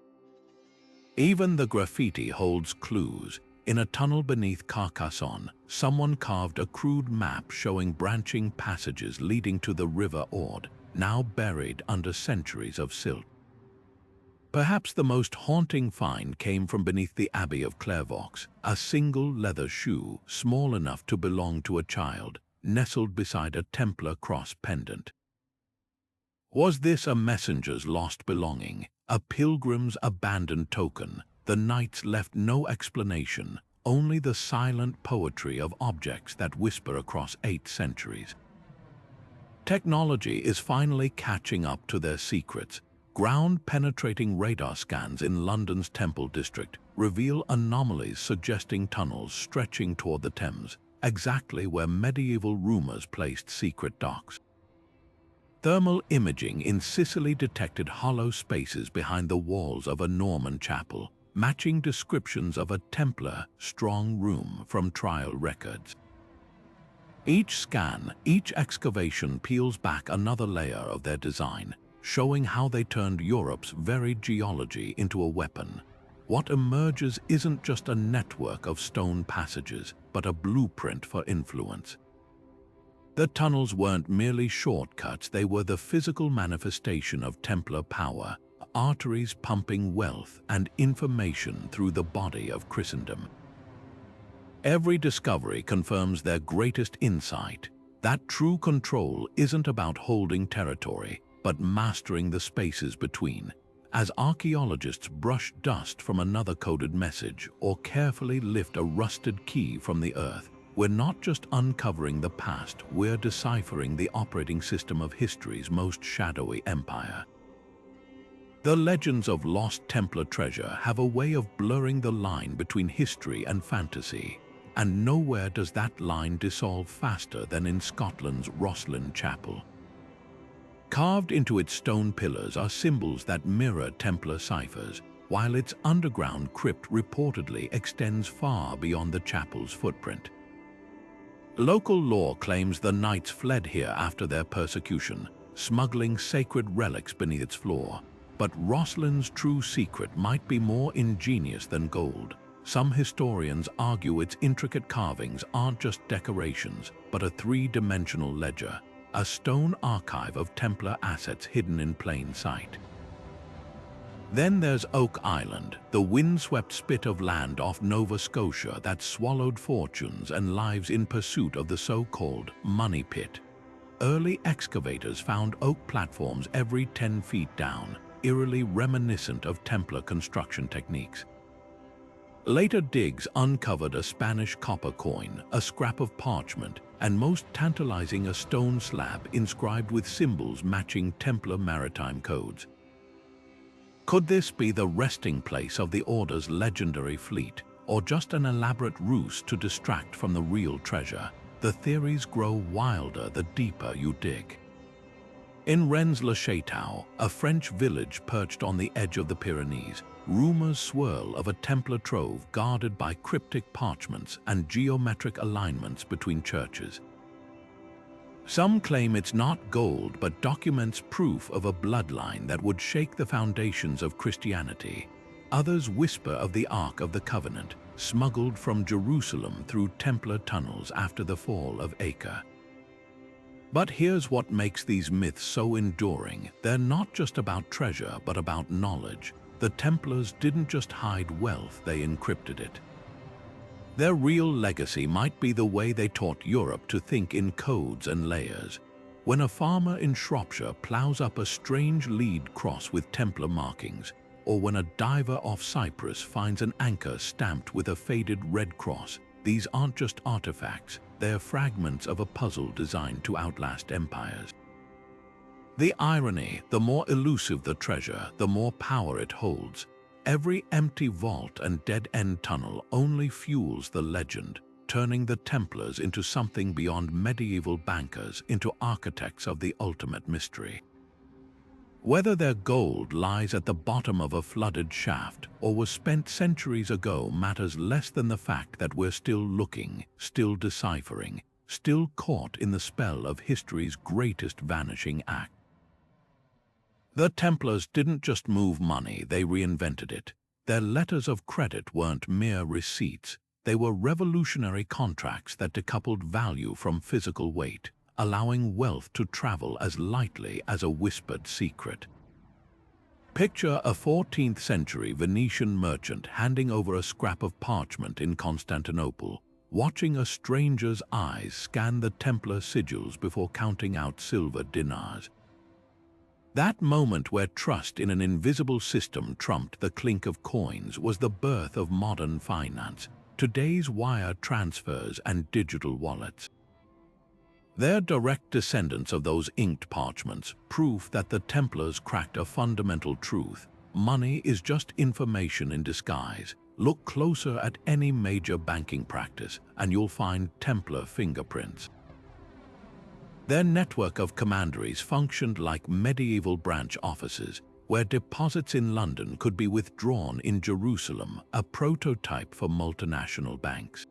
Even the graffiti holds clues. In a tunnel beneath Carcassonne, someone carved a crude map showing branching passages leading to the river Aude, now buried under centuries of silt. Perhaps the most haunting find came from beneath the Abbey of Clairvaux, a single leather shoe, small enough to belong to a child, nestled beside a Templar cross pendant. Was this a messenger's lost belonging, a pilgrim's abandoned token? The knights left no explanation, only the silent poetry of objects that whisper across 8 centuries. Technology is finally catching up to their secrets. Ground-penetrating radar scans in London's Temple district reveal anomalies suggesting tunnels stretching toward the Thames, exactly where medieval rumors placed secret docks. Thermal imaging in Sicily detected hollow spaces behind the walls of a Norman chapel, matching descriptions of a Templar strong room from trial records. Each scan, each excavation peels back another layer of their design, showing how they turned Europe's varied geology into a weapon. What emerges isn't just a network of stone passages, but a blueprint for influence. The tunnels weren't merely shortcuts, they were the physical manifestation of Templar power, arteries pumping wealth and information through the body of Christendom. Every discovery confirms their greatest insight, that true control isn't about holding territory, but mastering the spaces between. As archaeologists brush dust from another coded message or carefully lift a rusted key from the earth, we're not just uncovering the past, we're deciphering the operating system of history's most shadowy empire. The legends of lost Templar treasure have a way of blurring the line between history and fantasy, and nowhere does that line dissolve faster than in Scotland's Rosslyn Chapel. Carved into its stone pillars are symbols that mirror Templar ciphers, while its underground crypt reportedly extends far beyond the chapel's footprint. Local lore claims the knights fled here after their persecution, smuggling sacred relics beneath its floor. But Rosslyn's true secret might be more ingenious than gold. Some historians argue its intricate carvings aren't just decorations, but a 3-dimensional ledger, a stone archive of Templar assets hidden in plain sight. Then there's Oak Island, the windswept spit of land off Nova Scotia that swallowed fortunes and lives in pursuit of the so-called money pit. Early excavators found oak platforms every 10 feet down, eerily reminiscent of Templar construction techniques. Later digs uncovered a Spanish copper coin, a scrap of parchment, and most tantalizing, a stone slab inscribed with symbols matching Templar maritime codes. Could this be the resting place of the Order's legendary fleet, or just an elaborate ruse to distract from the real treasure? The theories grow wilder the deeper you dig. In Rennes-le-Château, a French village perched on the edge of the Pyrenees, rumors swirl of a Templar trove guarded by cryptic parchments and geometric alignments between churches. Some claim it's not gold, but documents proof of a bloodline that would shake the foundations of Christianity. Others whisper of the Ark of the Covenant, smuggled from Jerusalem through Templar tunnels after the fall of Acre. But here's what makes these myths so enduring. They're not just about treasure, but about knowledge. The Templars didn't just hide wealth, they encrypted it. Their real legacy might be the way they taught Europe to think in codes and layers. When a farmer in Shropshire plows up a strange lead cross with Templar markings, or when a diver off Cyprus finds an anchor stamped with a faded red cross, these aren't just artifacts, they're fragments of a puzzle designed to outlast empires. The irony: the more elusive the treasure, the more power it holds. Every empty vault and dead-end tunnel only fuels the legend, turning the Templars into something beyond medieval bankers, into architects of the ultimate mystery. Whether their gold lies at the bottom of a flooded shaft or was spent centuries ago matters less than the fact that we're still looking, still deciphering, still caught in the spell of history's greatest vanishing act. The Templars didn't just move money, they reinvented it. Their letters of credit weren't mere receipts, they were revolutionary contracts that decoupled value from physical weight, allowing wealth to travel as lightly as a whispered secret. Picture a 14th century Venetian merchant handing over a scrap of parchment in Constantinople, watching a stranger's eyes scan the Templar sigils before counting out silver dinars. That moment where trust in an invisible system trumped the clink of coins was the birth of modern finance, today's wire transfers and digital wallets. They're direct descendants of those inked parchments, proof that the Templars cracked a fundamental truth: money is just information in disguise. Look closer at any major banking practice, and you'll find Templar fingerprints. Their network of commanderies functioned like medieval branch offices, where deposits in London could be withdrawn in Jerusalem, a prototype for multinational banks.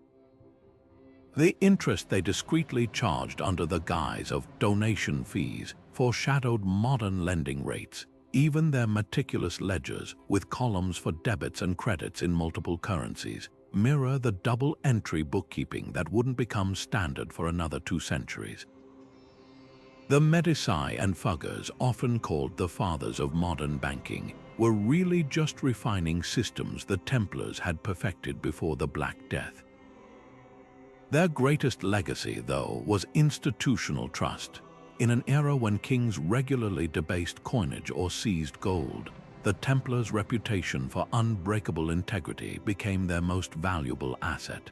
The interest they discreetly charged under the guise of donation fees foreshadowed modern lending rates. Even their meticulous ledgers, with columns for debits and credits in multiple currencies, mirror the double-entry bookkeeping that wouldn't become standard for another 2 centuries. The Medici and Fuggers, often called the fathers of modern banking, were really just refining systems the Templars had perfected before the Black Death. Their greatest legacy, though, was institutional trust. In an era when kings regularly debased coinage or seized gold, the Templars' reputation for unbreakable integrity became their most valuable asset.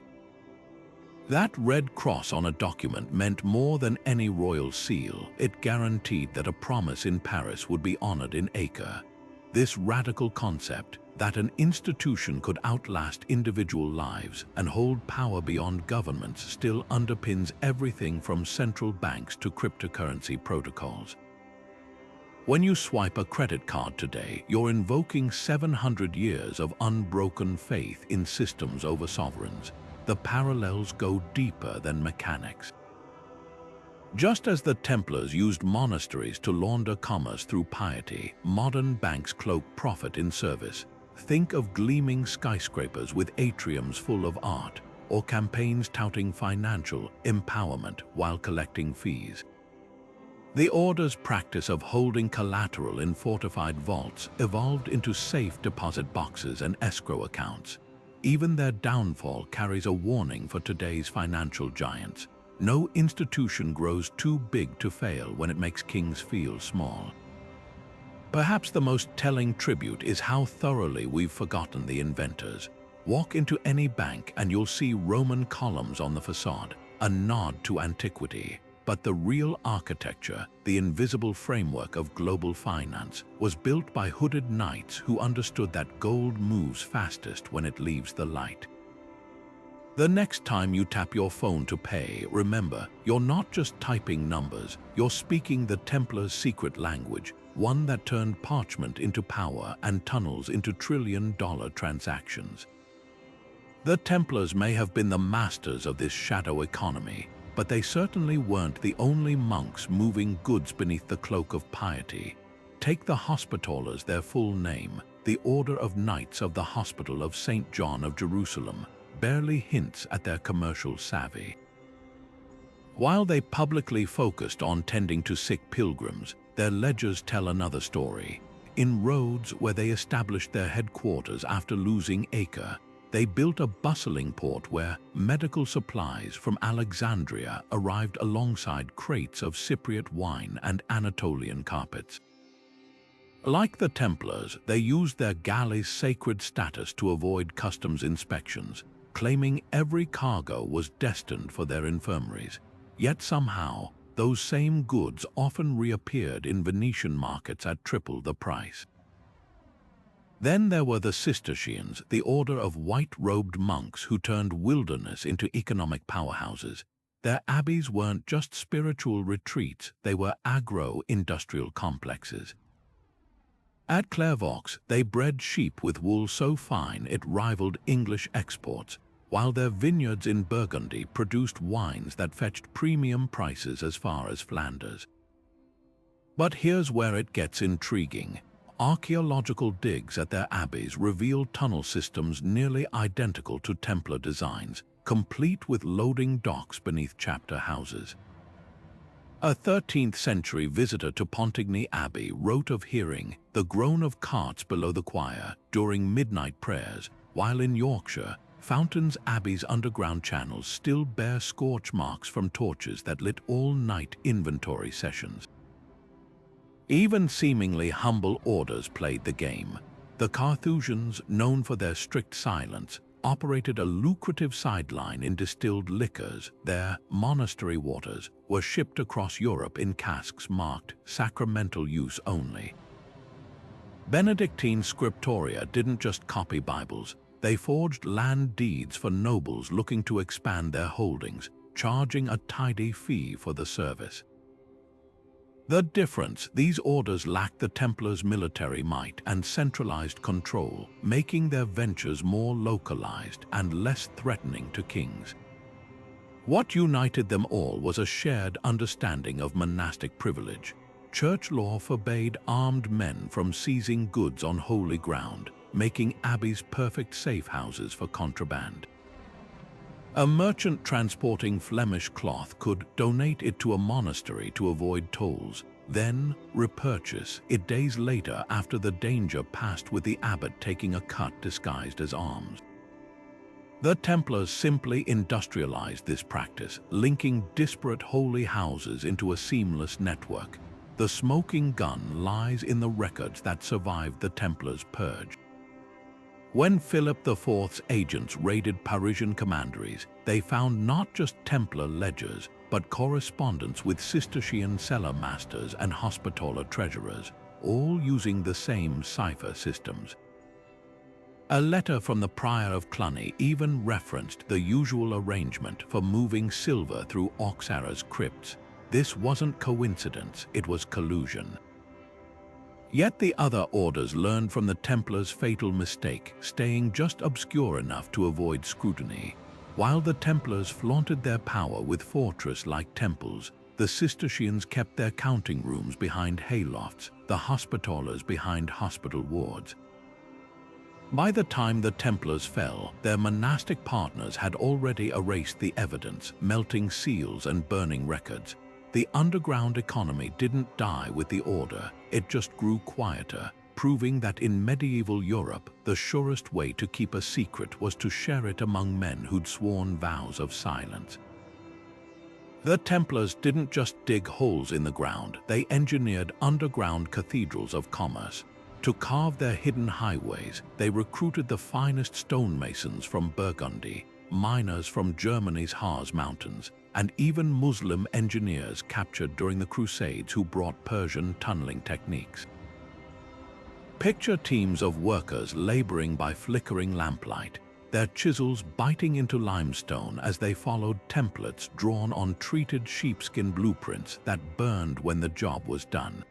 That red cross on a document meant more than any royal seal. It guaranteed that a promise in Paris would be honored in Acre. This radical concept, that an institution could outlast individual lives and hold power beyond governments, still underpins everything from central banks to cryptocurrency protocols. When you swipe a credit card today, you're invoking 700 years of unbroken faith in systems over sovereigns. The parallels go deeper than mechanics. Just as the Templars used monasteries to launder commerce through piety, modern banks cloak profit in service. Think of gleaming skyscrapers with atriums full of art, or campaigns touting financial empowerment while collecting fees. The order's practice of holding collateral in fortified vaults evolved into safe deposit boxes and escrow accounts. Even their downfall carries a warning for today's financial giants. No institution grows too big to fail when it makes kings feel small. Perhaps the most telling tribute is how thoroughly we've forgotten the inventors. Walk into any bank and you'll see Roman columns on the facade, a nod to antiquity. But the real architecture, the invisible framework of global finance, was built by hooded knights who understood that gold moves fastest when it leaves the light. The next time you tap your phone to pay, remember, you're not just typing numbers, you're speaking the Templars' secret language, one that turned parchment into power and tunnels into trillion-dollar transactions. The Templars may have been the masters of this shadow economy, but they certainly weren't the only monks moving goods beneath the cloak of piety. Take the Hospitallers, their full name, the Order of Knights of the Hospital of St. John of Jerusalem, barely hints at their commercial savvy. While they publicly focused on tending to sick pilgrims, their ledgers tell another story. In Rhodes, where they established their headquarters after losing Acre, they built a bustling port where medical supplies from Alexandria arrived alongside crates of Cypriot wine and Anatolian carpets. Like the Templars, they used their galleys' sacred status to avoid customs inspections, claiming every cargo was destined for their infirmaries. Yet somehow, those same goods often reappeared in Venetian markets at triple the price. Then there were the Cistercians, the order of white-robed monks who turned wilderness into economic powerhouses. Their abbeys weren't just spiritual retreats, they were agro-industrial complexes. At Clairvaux, they bred sheep with wool so fine it rivaled English exports, while their vineyards in Burgundy produced wines that fetched premium prices as far as Flanders. But here's where it gets intriguing. Archaeological digs at their abbeys reveal tunnel systems nearly identical to Templar designs, complete with loading docks beneath chapter houses. A 13th-century visitor to Pontigny Abbey wrote of hearing the groan of carts below the choir during midnight prayers, while in Yorkshire, Fountains Abbey's underground channels still bear scorch marks from torches that lit all-night inventory sessions. Even seemingly humble orders played the game. The Carthusians, known for their strict silence, operated a lucrative sideline in distilled liquors. Their monastery waters were shipped across Europe in casks marked sacramental use only. Benedictine scriptoria didn't just copy Bibles, they forged land deeds for nobles looking to expand their holdings, charging a tidy fee for the service. The difference, these orders lacked the Templars' military might and centralized control, making their ventures more localized and less threatening to kings. What united them all was a shared understanding of monastic privilege. Church law forbade armed men from seizing goods on holy ground, making abbeys perfect safe houses for contraband. A merchant transporting Flemish cloth could donate it to a monastery to avoid tolls, then repurchase it days later after the danger passed, with the abbot taking a cut disguised as alms. The Templars simply industrialized this practice, linking disparate holy houses into a seamless network. The smoking gun lies in the records that survived the Templars' purge. When Philip IV's agents raided Parisian commanderies, they found not just Templar ledgers, but correspondence with Cistercian cellar masters and Hospitaller treasurers, all using the same cipher systems. A letter from the Prior of Cluny even referenced the usual arrangement for moving silver through Oxara's crypts. This wasn't coincidence, it was collusion. Yet the other orders learned from the Templars' fatal mistake, staying just obscure enough to avoid scrutiny. While the Templars flaunted their power with fortress-like temples, the Cistercians kept their counting rooms behind haylofts, the Hospitallers behind hospital wards. By the time the Templars fell, their monastic partners had already erased the evidence, melting seals and burning records. The underground economy didn't die with the order, it just grew quieter, proving that in medieval Europe, the surest way to keep a secret was to share it among men who'd sworn vows of silence. The Templars didn't just dig holes in the ground, they engineered underground cathedrals of commerce. To carve their hidden highways, they recruited the finest stonemasons from Burgundy, miners from Germany's Harz Mountains, and even Muslim engineers captured during the Crusades who brought Persian tunneling techniques. Picture teams of workers laboring by flickering lamplight, their chisels biting into limestone as they followed templates drawn on treated sheepskin blueprints that burned when the job was done.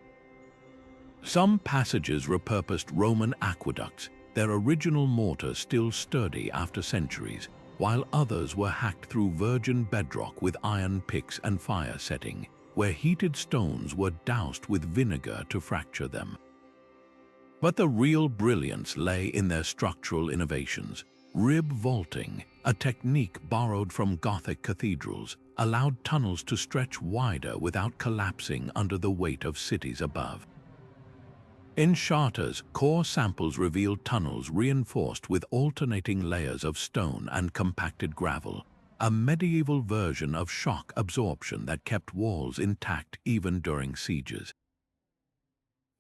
Some passages repurposed Roman aqueducts, their original mortar still sturdy after centuries, while others were hacked through virgin bedrock with iron picks and fire setting, where heated stones were doused with vinegar to fracture them. But the real brilliance lay in their structural innovations. Rib vaulting, a technique borrowed from Gothic cathedrals, allowed tunnels to stretch wider without collapsing under the weight of cities above. In charters, core samples revealed tunnels reinforced with alternating layers of stone and compacted gravel, a medieval version of shock absorption that kept walls intact even during sieges.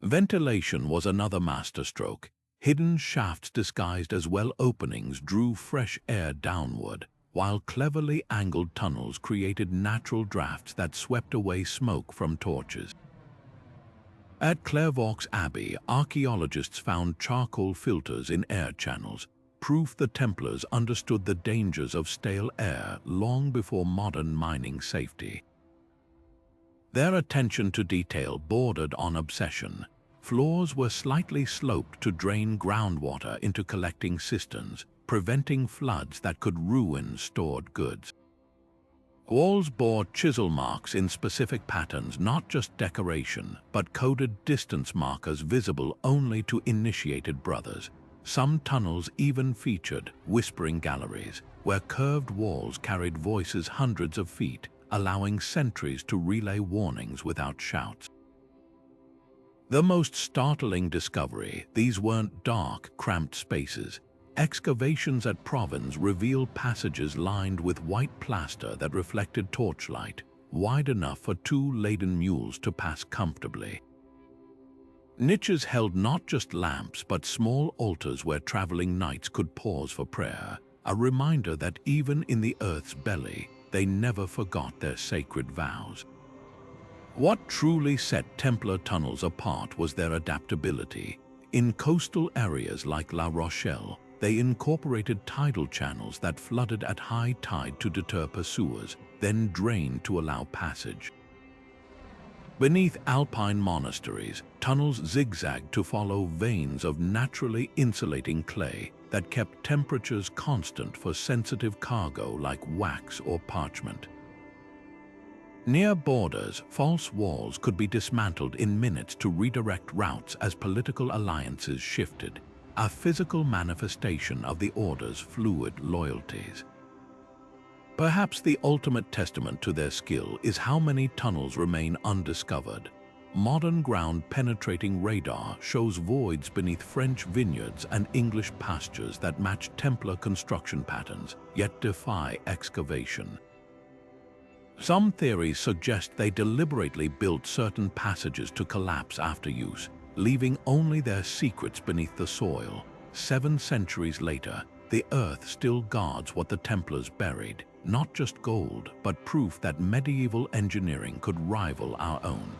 Ventilation was another masterstroke. Hidden shafts disguised as well openings drew fresh air downward, while cleverly angled tunnels created natural drafts that swept away smoke from torches. At Clairvaux Abbey, archaeologists found charcoal filters in air channels, proof the Templars understood the dangers of stale air long before modern mining safety. Their attention to detail bordered on obsession. Floors were slightly sloped to drain groundwater into collecting cisterns, preventing floods that could ruin stored goods. Walls bore chisel marks in specific patterns, not just decoration, but coded distance markers visible only to initiated brothers. Some tunnels even featured whispering galleries, where curved walls carried voices hundreds of feet, allowing sentries to relay warnings without shouts. The most startling discovery, these weren't dark, cramped spaces. Excavations at Provence revealed passages lined with white plaster that reflected torchlight, wide enough for two laden mules to pass comfortably. Niches held not just lamps but small altars where traveling knights could pause for prayer, a reminder that even in the earth's belly, they never forgot their sacred vows. What truly set Templar tunnels apart was their adaptability. In coastal areas like La Rochelle, they incorporated tidal channels that flooded at high tide to deter pursuers, then drained to allow passage. Beneath alpine monasteries, tunnels zigzagged to follow veins of naturally insulating clay that kept temperatures constant for sensitive cargo like wax or parchment. Near borders, false walls could be dismantled in minutes to redirect routes as political alliances shifted, a physical manifestation of the Order's fluid loyalties. Perhaps the ultimate testament to their skill is how many tunnels remain undiscovered. Modern ground-penetrating radar shows voids beneath French vineyards and English pastures that match Templar construction patterns, yet defy excavation. Some theories suggest they deliberately built certain passages to collapse after use, leaving only their secrets beneath the soil. 7 centuries later, the earth still guards what the Templars buried, not just gold, but proof that medieval engineering could rival our own.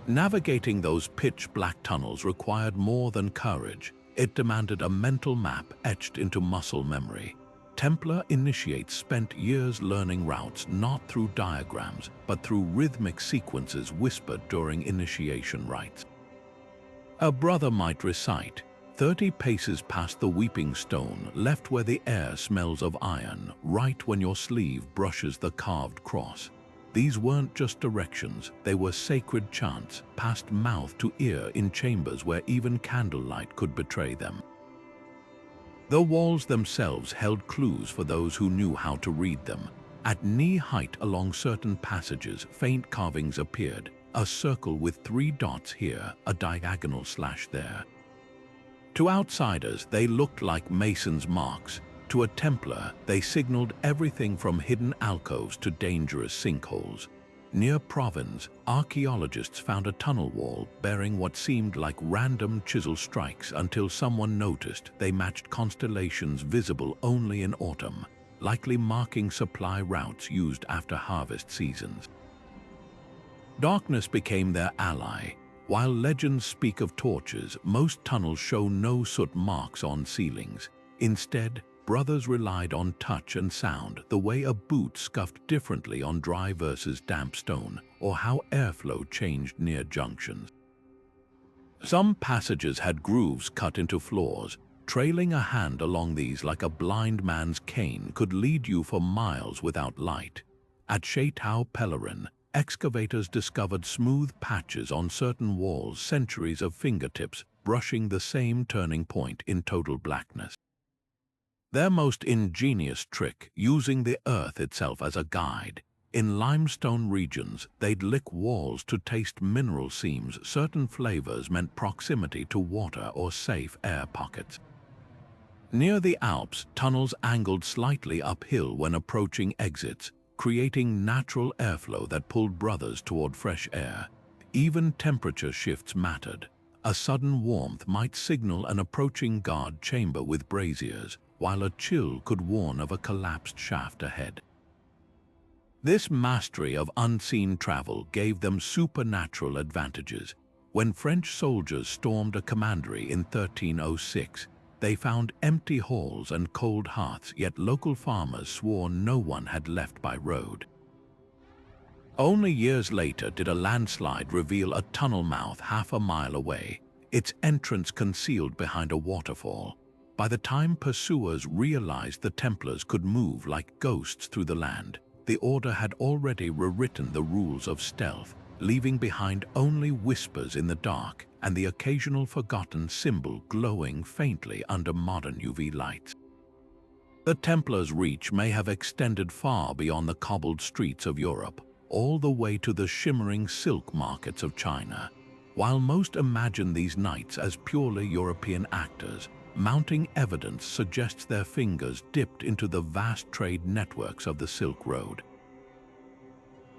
Navigating those pitch-black tunnels required more than courage. It demanded a mental map etched into muscle memory. Templar initiates spent years learning routes not through diagrams, but through rhythmic sequences whispered during initiation rites. A brother might recite, 30 paces past the weeping stone, left where the air smells of iron, right when your sleeve brushes the carved cross. These weren't just directions, they were sacred chants, passed mouth to ear in chambers where even candlelight could betray them. The walls themselves held clues for those who knew how to read them. At knee height along certain passages, faint carvings appeared, a circle with 3 dots here, a diagonal slash there. To outsiders, they looked like masons' marks. To a Templar, they signaled everything from hidden alcoves to dangerous sinkholes. Near Provence, archaeologists found a tunnel wall bearing what seemed like random chisel strikes until someone noticed they matched constellations visible only in autumn, likely marking supply routes used after harvest seasons. Darkness became their ally. While legends speak of torches, most tunnels show no soot marks on ceilings. Instead, brothers relied on touch and sound, the way a boot scuffed differently on dry versus damp stone, or how airflow changed near junctions. Some passages had grooves cut into floors. Trailing a hand along these like a blind man's cane could lead you for miles without light. At Chateau Pellerin, excavators discovered smooth patches on certain walls, centuries of fingertips brushing the same turning point in total blackness. Their most ingenious trick, using the earth itself as a guide. In limestone regions, they'd lick walls to taste mineral seams. Certain flavors meant proximity to water or safe air pockets. Near the Alps, tunnels angled slightly uphill when approaching exits, creating natural airflow that pulled brothers toward fresh air. Even temperature shifts mattered. A sudden warmth might signal an approaching guard chamber with braziers, while a chill could warn of a collapsed shaft ahead. This mastery of unseen travel gave them supernatural advantages. When French soldiers stormed a commandery in 1306, they found empty halls and cold hearths, yet local farmers swore no one had left by road. Only years later did a landslide reveal a tunnel mouth half a mile away, its entrance concealed behind a waterfall. By the time pursuers realized the Templars could move like ghosts through the land, the Order had already rewritten the rules of stealth, leaving behind only whispers in the dark and the occasional forgotten symbol glowing faintly under modern UV lights. The Templars' reach may have extended far beyond the cobbled streets of Europe, all the way to the shimmering silk markets of China. While most imagine these knights as purely European actors, mounting evidence suggests their fingers dipped into the vast trade networks of the Silk Road.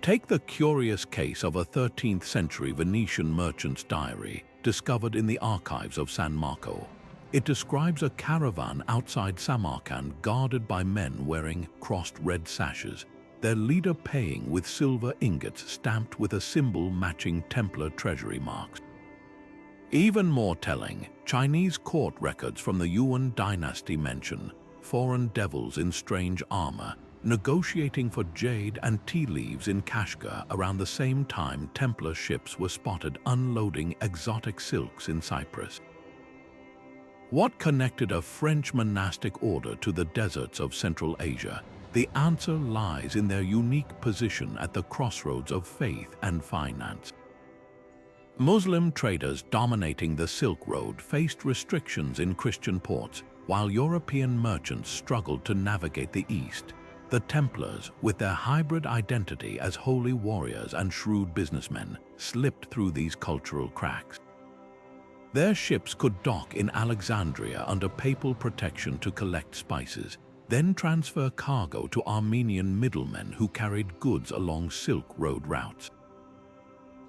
Take the curious case of a 13th century Venetian merchant's diary discovered in the archives of San Marco. It describes a caravan outside Samarkand guarded by men wearing crossed red sashes, their leader paying with silver ingots stamped with a symbol matching Templar treasury marks. Even more telling, Chinese court records from the Yuan dynasty mention foreign devils in strange armor, negotiating for jade and tea leaves in Kashgar around the same time Templar ships were spotted unloading exotic silks in Cyprus. What connected a French monastic order to the deserts of Central Asia? The answer lies in their unique position at the crossroads of faith and finance. Muslim traders dominating the Silk Road faced restrictions in Christian ports, while European merchants struggled to navigate the East. The Templars, with their hybrid identity as holy warriors and shrewd businessmen, slipped through these cultural cracks. Their ships could dock in Alexandria under papal protection to collect spices, then transfer cargo to Armenian middlemen who carried goods along Silk Road routes.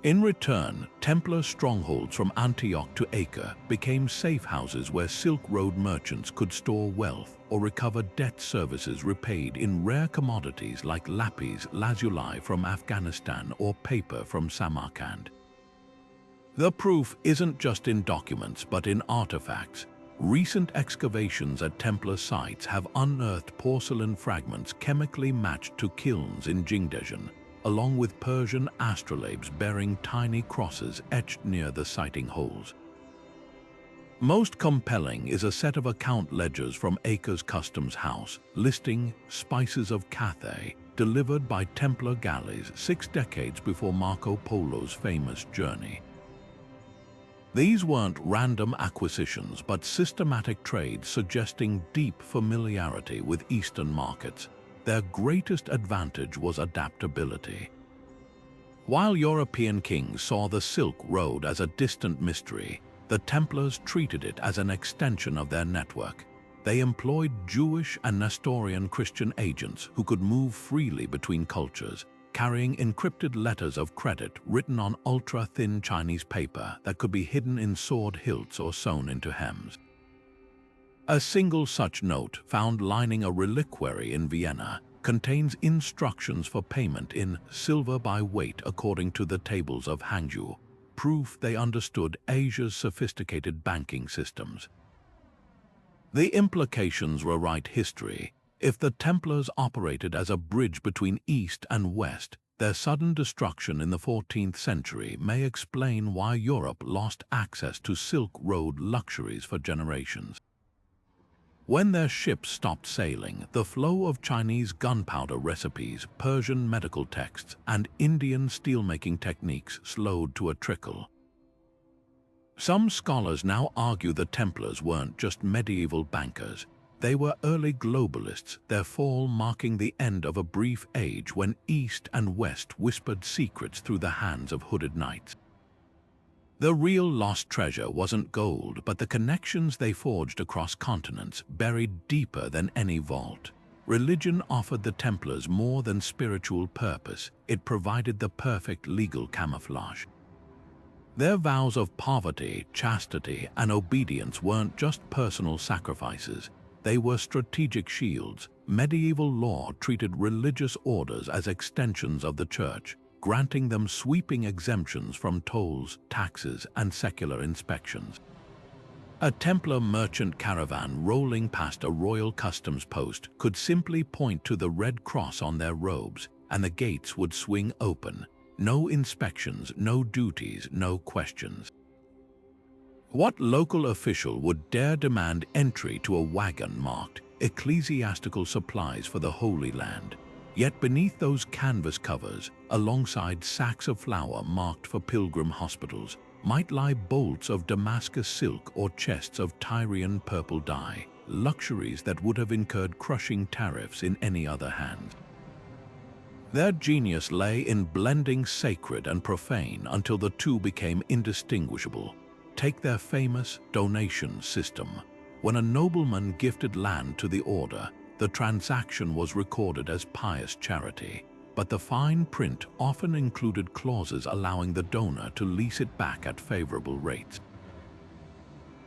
In return, Templar strongholds from Antioch to Acre became safe houses where Silk Road merchants could store wealth or recover debt services repaid in rare commodities like lapis lazuli from Afghanistan or paper from Samarkand. The proof isn't just in documents but in artifacts. Recent excavations at Templar sites have unearthed porcelain fragments chemically matched to kilns in Jingdezhen, along with Persian astrolabes bearing tiny crosses etched near the sighting holes. Most compelling is a set of account ledgers from Acre's Customs House, listing spices of Cathay, delivered by Templar galleys 6 decades before Marco Polo's famous journey. These weren't random acquisitions but systematic trades suggesting deep familiarity with Eastern markets. Their greatest advantage was adaptability. While European kings saw the Silk Road as a distant mystery, the Templars treated it as an extension of their network. They employed Jewish and Nestorian Christian agents who could move freely between cultures, carrying encrypted letters of credit written on ultra-thin Chinese paper that could be hidden in sword hilts or sewn into hems. A single such note, found lining a reliquary in Vienna, contains instructions for payment in silver by weight according to the tables of Hangzhou, proof they understood Asia's sophisticated banking systems. The implications rewrite history. If the Templars operated as a bridge between East and West, their sudden destruction in the 14th century may explain why Europe lost access to Silk Road luxuries for generations. When their ships stopped sailing, the flow of Chinese gunpowder recipes, Persian medical texts, and Indian steelmaking techniques slowed to a trickle. Some scholars now argue the Templars weren't just medieval bankers. They were early globalists, their fall marking the end of a brief age when East and West whispered secrets through the hands of hooded knights. The real lost treasure wasn't gold, but the connections they forged across continents, buried deeper than any vault. Religion offered the Templars more than spiritual purpose. It provided the perfect legal camouflage. Their vows of poverty, chastity, and obedience weren't just personal sacrifices. They were strategic shields. Medieval law treated religious orders as extensions of the church, granting them sweeping exemptions from tolls, taxes, and secular inspections. A Templar merchant caravan rolling past a royal customs post could simply point to the red cross on their robes, and the gates would swing open. No inspections, no duties, no questions. What local official would dare demand entry to a wagon marked ecclesiastical supplies for the Holy Land? Yet beneath those canvas covers, alongside sacks of flour marked for pilgrim hospitals, might lie bolts of Damascus silk or chests of Tyrian purple dye, luxuries that would have incurred crushing tariffs in any other hands. Their genius lay in blending sacred and profane until the two became indistinguishable. Take their famous donation system. When a nobleman gifted land to the order, the transaction was recorded as pious charity, but the fine print often included clauses allowing the donor to lease it back at favorable rates.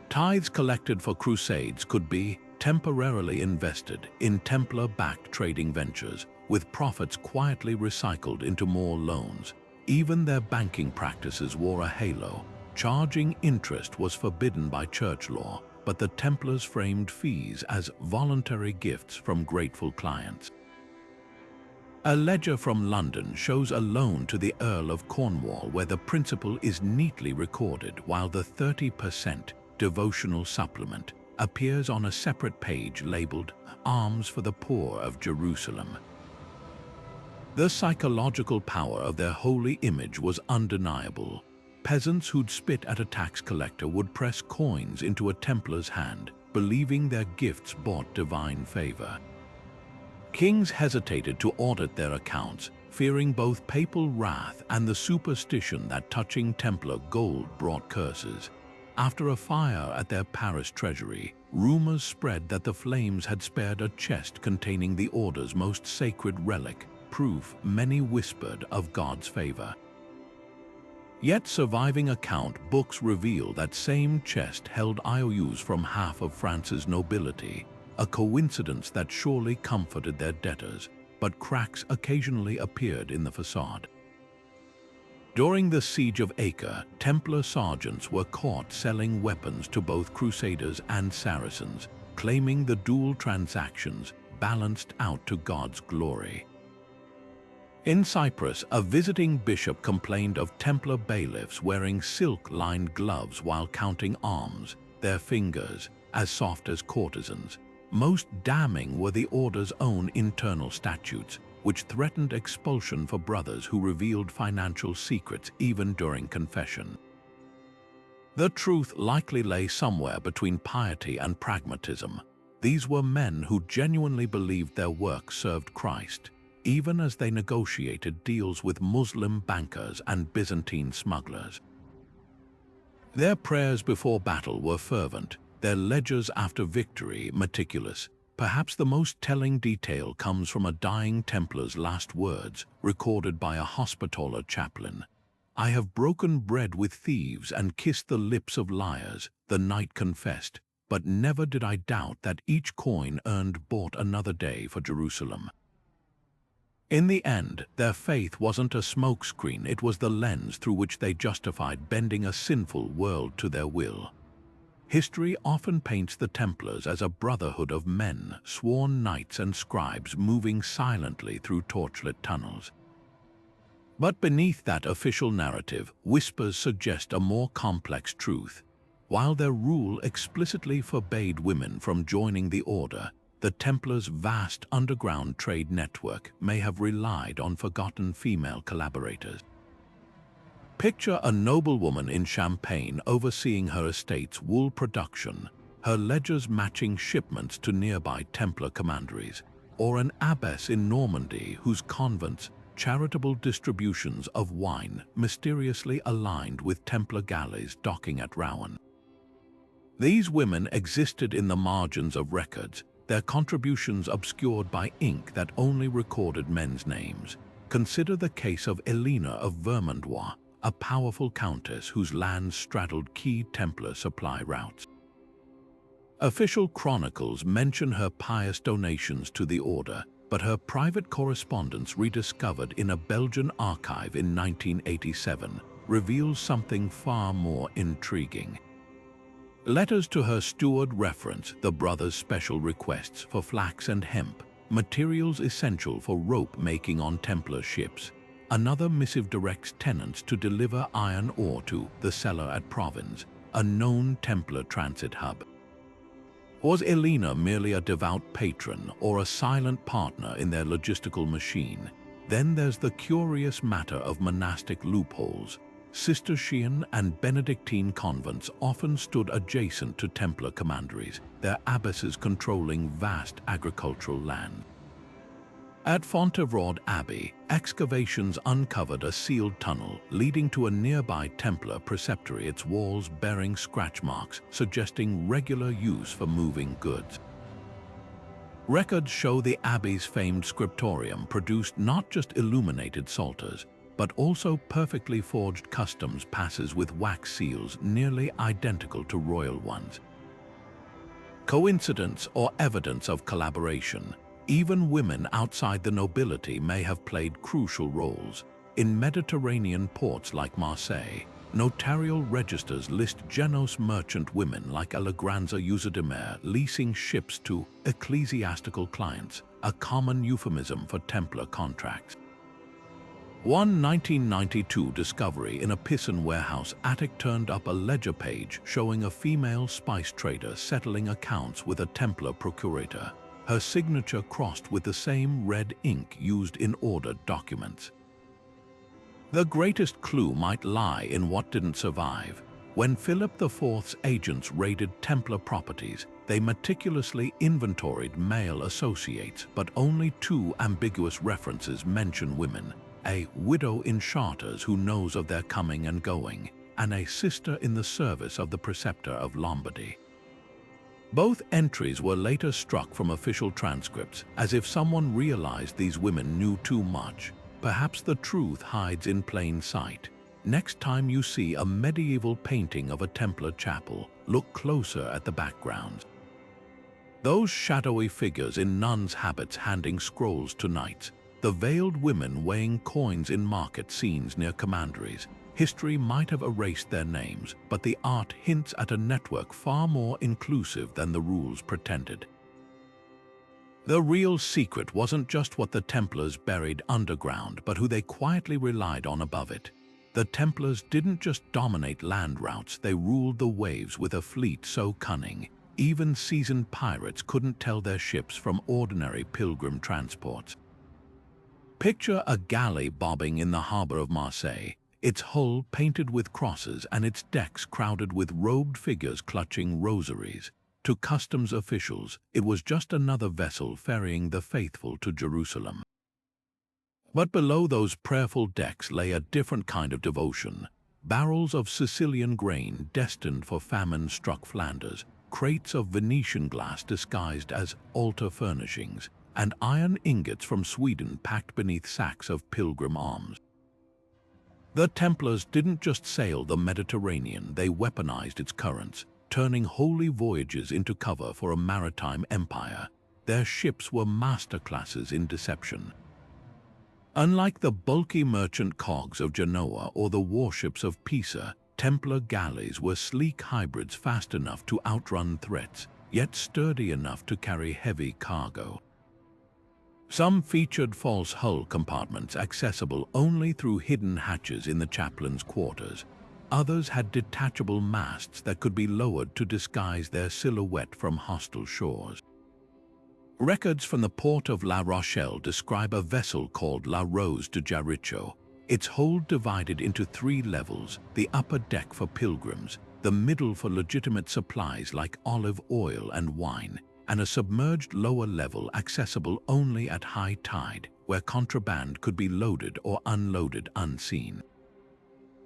Tithes collected for crusades could be temporarily invested in Templar-backed trading ventures, with profits quietly recycled into more loans. Even their banking practices wore a halo. Charging interest was forbidden by church law, but the Templars framed fees as voluntary gifts from grateful clients. A ledger from London shows a loan to the Earl of Cornwall where the principal is neatly recorded, while the 30% devotional supplement appears on a separate page labeled Alms for the Poor of Jerusalem. The psychological power of their holy image was undeniable. Peasants who'd spit at a tax collector would press coins into a Templar's hand, believing their gifts bought divine favor. Kings hesitated to audit their accounts, fearing both papal wrath and the superstition that touching Templar gold brought curses. After a fire at their Paris treasury, rumors spread that the flames had spared a chest containing the order's most sacred relic, proof many whispered of God's favor. Yet surviving account books reveal that same chest held IOUs from half of France's nobility, a coincidence that surely comforted their debtors, but cracks occasionally appeared in the facade. During the Siege of Acre, Templar sergeants were caught selling weapons to both Crusaders and Saracens, claiming the dual transactions balanced out to God's glory. In Cyprus, a visiting bishop complained of Templar bailiffs wearing silk-lined gloves while counting alms, their fingers as soft as courtesans. Most damning were the order's own internal statutes, which threatened expulsion for brothers who revealed financial secrets even during confession. The truth likely lay somewhere between piety and pragmatism. These were men who genuinely believed their work served Christ, even as they negotiated deals with Muslim bankers and Byzantine smugglers. Their prayers before battle were fervent, their ledgers after victory meticulous. Perhaps the most telling detail comes from a dying Templar's last words, recorded by a Hospitaller chaplain. "I have broken bread with thieves and kissed the lips of liars," the knight confessed, "but never did I doubt that each coin earned bought another day for Jerusalem." In the end, their faith wasn't a smokescreen, it was the lens through which they justified bending a sinful world to their will. History often paints the Templars as a brotherhood of men, sworn knights and scribes moving silently through torchlit tunnels. But beneath that official narrative, whispers suggest a more complex truth. While their rule explicitly forbade women from joining the order, the Templars' vast underground trade network may have relied on forgotten female collaborators. Picture a noblewoman in Champagne overseeing her estate's wool production. her ledgers matching shipments to nearby Templar commanderies, or an abbess in Normandy whose convent's charitable distributions of wine mysteriously aligned with Templar galleys docking at Rouen. These women existed in the margins of records, their contributions obscured by ink that only recorded men's names. Consider the case of Elena of Vermandois, a powerful countess whose lands straddled key Templar supply routes. Official chronicles mention her pious donations to the order, but her private correspondence rediscovered in a Belgian archive in 1987 reveals something far more intriguing. Letters to her steward reference the brothers' special requests for flax and hemp, materials essential for rope making on Templar ships. Another missive directs tenants to deliver iron ore to the cellar at Provence, a known Templar transit hub. Was Elena merely a devout patron or a silent partner in their logistical machine? Then there's the curious matter of monastic loopholes. Cistercian and Benedictine convents often stood adjacent to Templar commanderies, their abbesses controlling vast agricultural land. At Fontevraud Abbey, excavations uncovered a sealed tunnel leading to a nearby Templar preceptory, its walls bearing scratch marks suggesting regular use for moving goods. Records show the abbey's famed scriptorium produced not just illuminated psalters, but also perfectly forged customs passes with wax seals nearly identical to royal ones. Coincidence or evidence of collaboration? Even women outside the nobility may have played crucial roles. In Mediterranean ports like Marseille, notarial registers list Genos merchant women like Allegranza Usademare leasing ships to ecclesiastical clients, a common euphemism for Templar contracts. One 1992 discovery in a Pisan warehouse attic turned up a ledger page showing a female spice trader settling accounts with a Templar procurator, her signature crossed with the same red ink used in ordered documents. The greatest clue might lie in what didn't survive. When Philip IV's agents raided Templar properties, they meticulously inventoried male associates, but only two ambiguous references mention women: a widow in Chartres who knows of their coming and going, and a sister in the service of the preceptor of Lombardy. Both entries were later struck from official transcripts, as if someone realized these women knew too much. Perhaps the truth hides in plain sight. Next time you see a medieval painting of a Templar chapel, look closer at the backgrounds. Those shadowy figures in nuns' habits handing scrolls to knights, the veiled women weighing coins in market scenes near commanderies. History might have erased their names, but the art hints at a network far more inclusive than the rules pretended. The real secret wasn't just what the Templars buried underground, but who they quietly relied on above it. The Templars didn't just dominate land routes, they ruled the waves with a fleet so cunning, even seasoned pirates couldn't tell their ships from ordinary pilgrim transports. Picture a galley bobbing in the harbor of Marseille, its hull painted with crosses and its decks crowded with robed figures clutching rosaries. To customs officials, it was just another vessel ferrying the faithful to Jerusalem. But below those prayerful decks lay a different kind of devotion. Barrels of Sicilian grain destined for famine-struck Flanders, crates of Venetian glass disguised as altar furnishings, and iron ingots from Sweden packed beneath sacks of pilgrim alms. The Templars didn't just sail the Mediterranean, they weaponized its currents, turning holy voyages into cover for a maritime empire. Their ships were masterclasses in deception. Unlike the bulky merchant cogs of Genoa or the warships of Pisa, Templar galleys were sleek hybrids fast enough to outrun threats, yet sturdy enough to carry heavy cargo. Some featured false hull compartments accessible only through hidden hatches in the chaplain's quarters. Others had detachable masts that could be lowered to disguise their silhouette from hostile shores. Records from the port of La Rochelle describe a vessel called La Rose de Jericho, its hold divided into 3 levels, the upper deck for pilgrims, the middle for legitimate supplies like olive oil and wine, and a submerged lower level accessible only at high tide, where contraband could be loaded or unloaded unseen.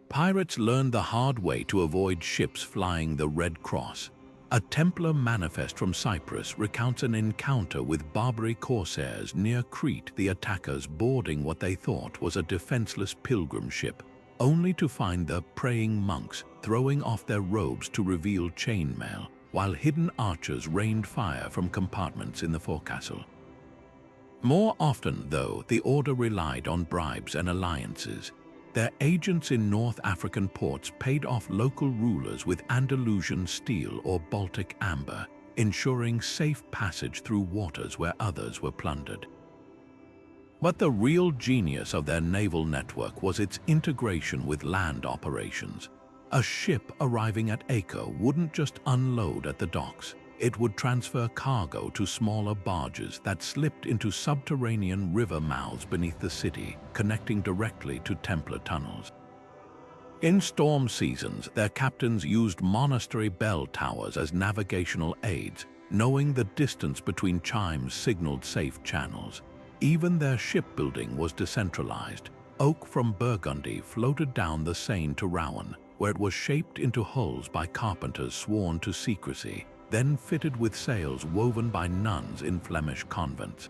Pirates learned the hard way to avoid ships flying the Red Cross. A Templar manifest from Cyprus recounts an encounter with Barbary corsairs near Crete, the attackers boarding what they thought was a defenseless pilgrim ship, only to find the praying monks throwing off their robes to reveal chainmail, while hidden archers rained fire from compartments in the forecastle. More often, though, the order relied on bribes and alliances. Their agents in North African ports paid off local rulers with Andalusian steel or Baltic amber, ensuring safe passage through waters where others were plundered. But the real genius of their naval network was its integration with land operations. A ship arriving at Acre wouldn't just unload at the docks. It would transfer cargo to smaller barges that slipped into subterranean river mouths beneath the city, connecting directly to Templar tunnels. In storm seasons, their captains used monastery bell towers as navigational aids, knowing the distance between chimes signaled safe channels. Even their shipbuilding was decentralized. Oak from Burgundy floated down the Seine to Rouen, where it was shaped into hulls by carpenters sworn to secrecy, then fitted with sails woven by nuns in Flemish convents.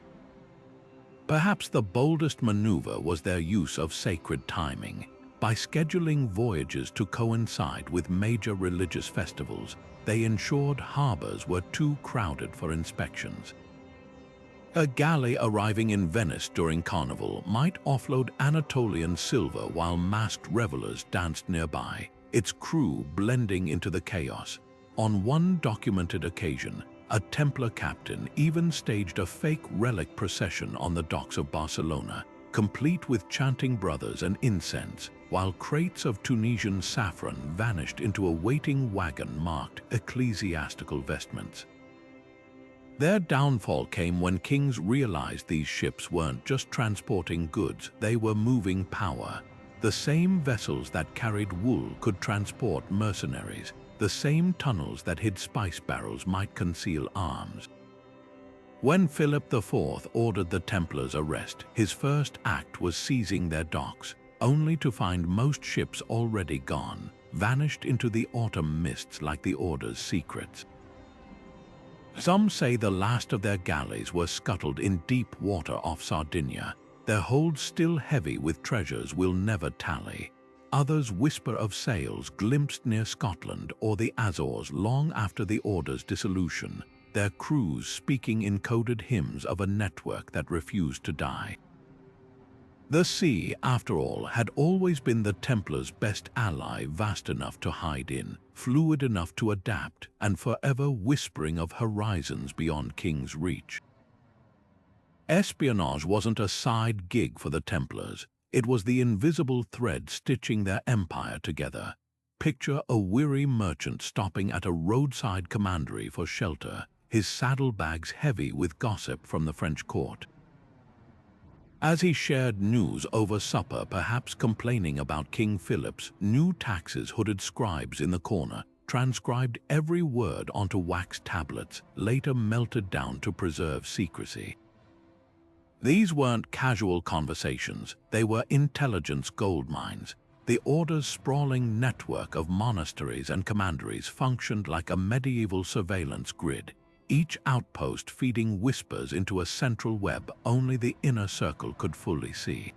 Perhaps the boldest maneuver was their use of sacred timing. By scheduling voyages to coincide with major religious festivals, they ensured harbors were too crowded for inspections. A galley arriving in Venice during Carnival might offload Anatolian silver while masked revelers danced nearby, its crew blending into the chaos. On one documented occasion, a Templar captain even staged a fake relic procession on the docks of Barcelona, complete with chanting brothers and incense, while crates of Tunisian saffron vanished into a waiting wagon marked ecclesiastical vestments. Their downfall came when kings realized these ships weren't just transporting goods, they were moving power. The same vessels that carried wool could transport mercenaries. The same tunnels that hid spice barrels might conceal arms. When Philip IV ordered the Templars' arrest, his first act was seizing their docks, only to find most ships already gone, vanished into the autumn mists like the order's secrets. Some say the last of their galleys were scuttled in deep water off Sardinia, their holds still heavy with treasures we'll never tally. Others whisper of sails glimpsed near Scotland or the Azores long after the order's dissolution, their crews speaking in coded hymns of a network that refused to die. The sea, after all, had always been the Templars' best ally, vast enough to hide in, fluid enough to adapt, and forever whispering of horizons beyond King's reach. Espionage wasn't a side gig for the Templars. It was the invisible thread stitching their empire together. Picture a weary merchant stopping at a roadside commandery for shelter, his saddlebags heavy with gossip from the French court. As he shared news over supper, perhaps complaining about King Philip's new taxes, hooded scribes in the corner transcribed every word onto wax tablets, later melted down to preserve secrecy. These weren't casual conversations, they were intelligence gold mines. The order's sprawling network of monasteries and commanderies functioned like a medieval surveillance grid, each outpost feeding whispers into a central web only the inner circle could fully see.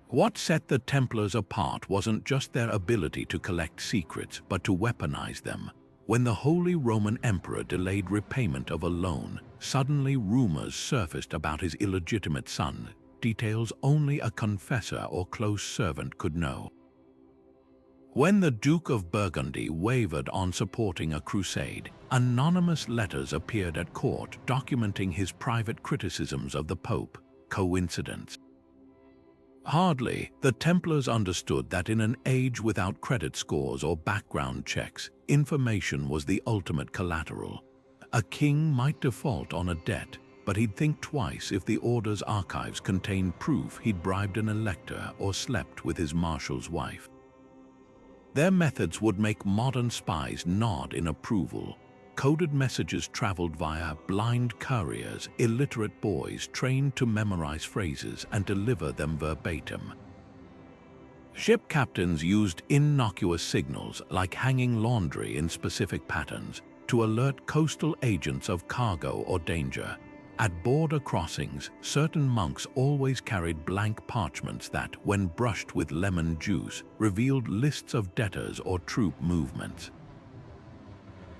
What set the Templars apart wasn't just their ability to collect secrets, but to weaponize them. When the Holy Roman Emperor delayed repayment of a loan, suddenly rumors surfaced about his illegitimate son, details only a confessor or close servant could know. When the Duke of Burgundy wavered on supporting a crusade, anonymous letters appeared at court documenting his private criticisms of the Pope. Coincidence? Hardly. The Templars understood that in an age without credit scores or background checks, information was the ultimate collateral. A king might default on a debt, but he'd think twice if the order's archives contained proof he'd bribed an elector or slept with his marshal's wife. Their methods would make modern spies nod in approval. Coded messages traveled via blind couriers, illiterate boys trained to memorize phrases and deliver them verbatim. Ship captains used innocuous signals like hanging laundry in specific patterns to alert coastal agents of cargo or danger. At border crossings, certain monks always carried blank parchments that, when brushed with lemon juice, revealed lists of debtors or troop movements.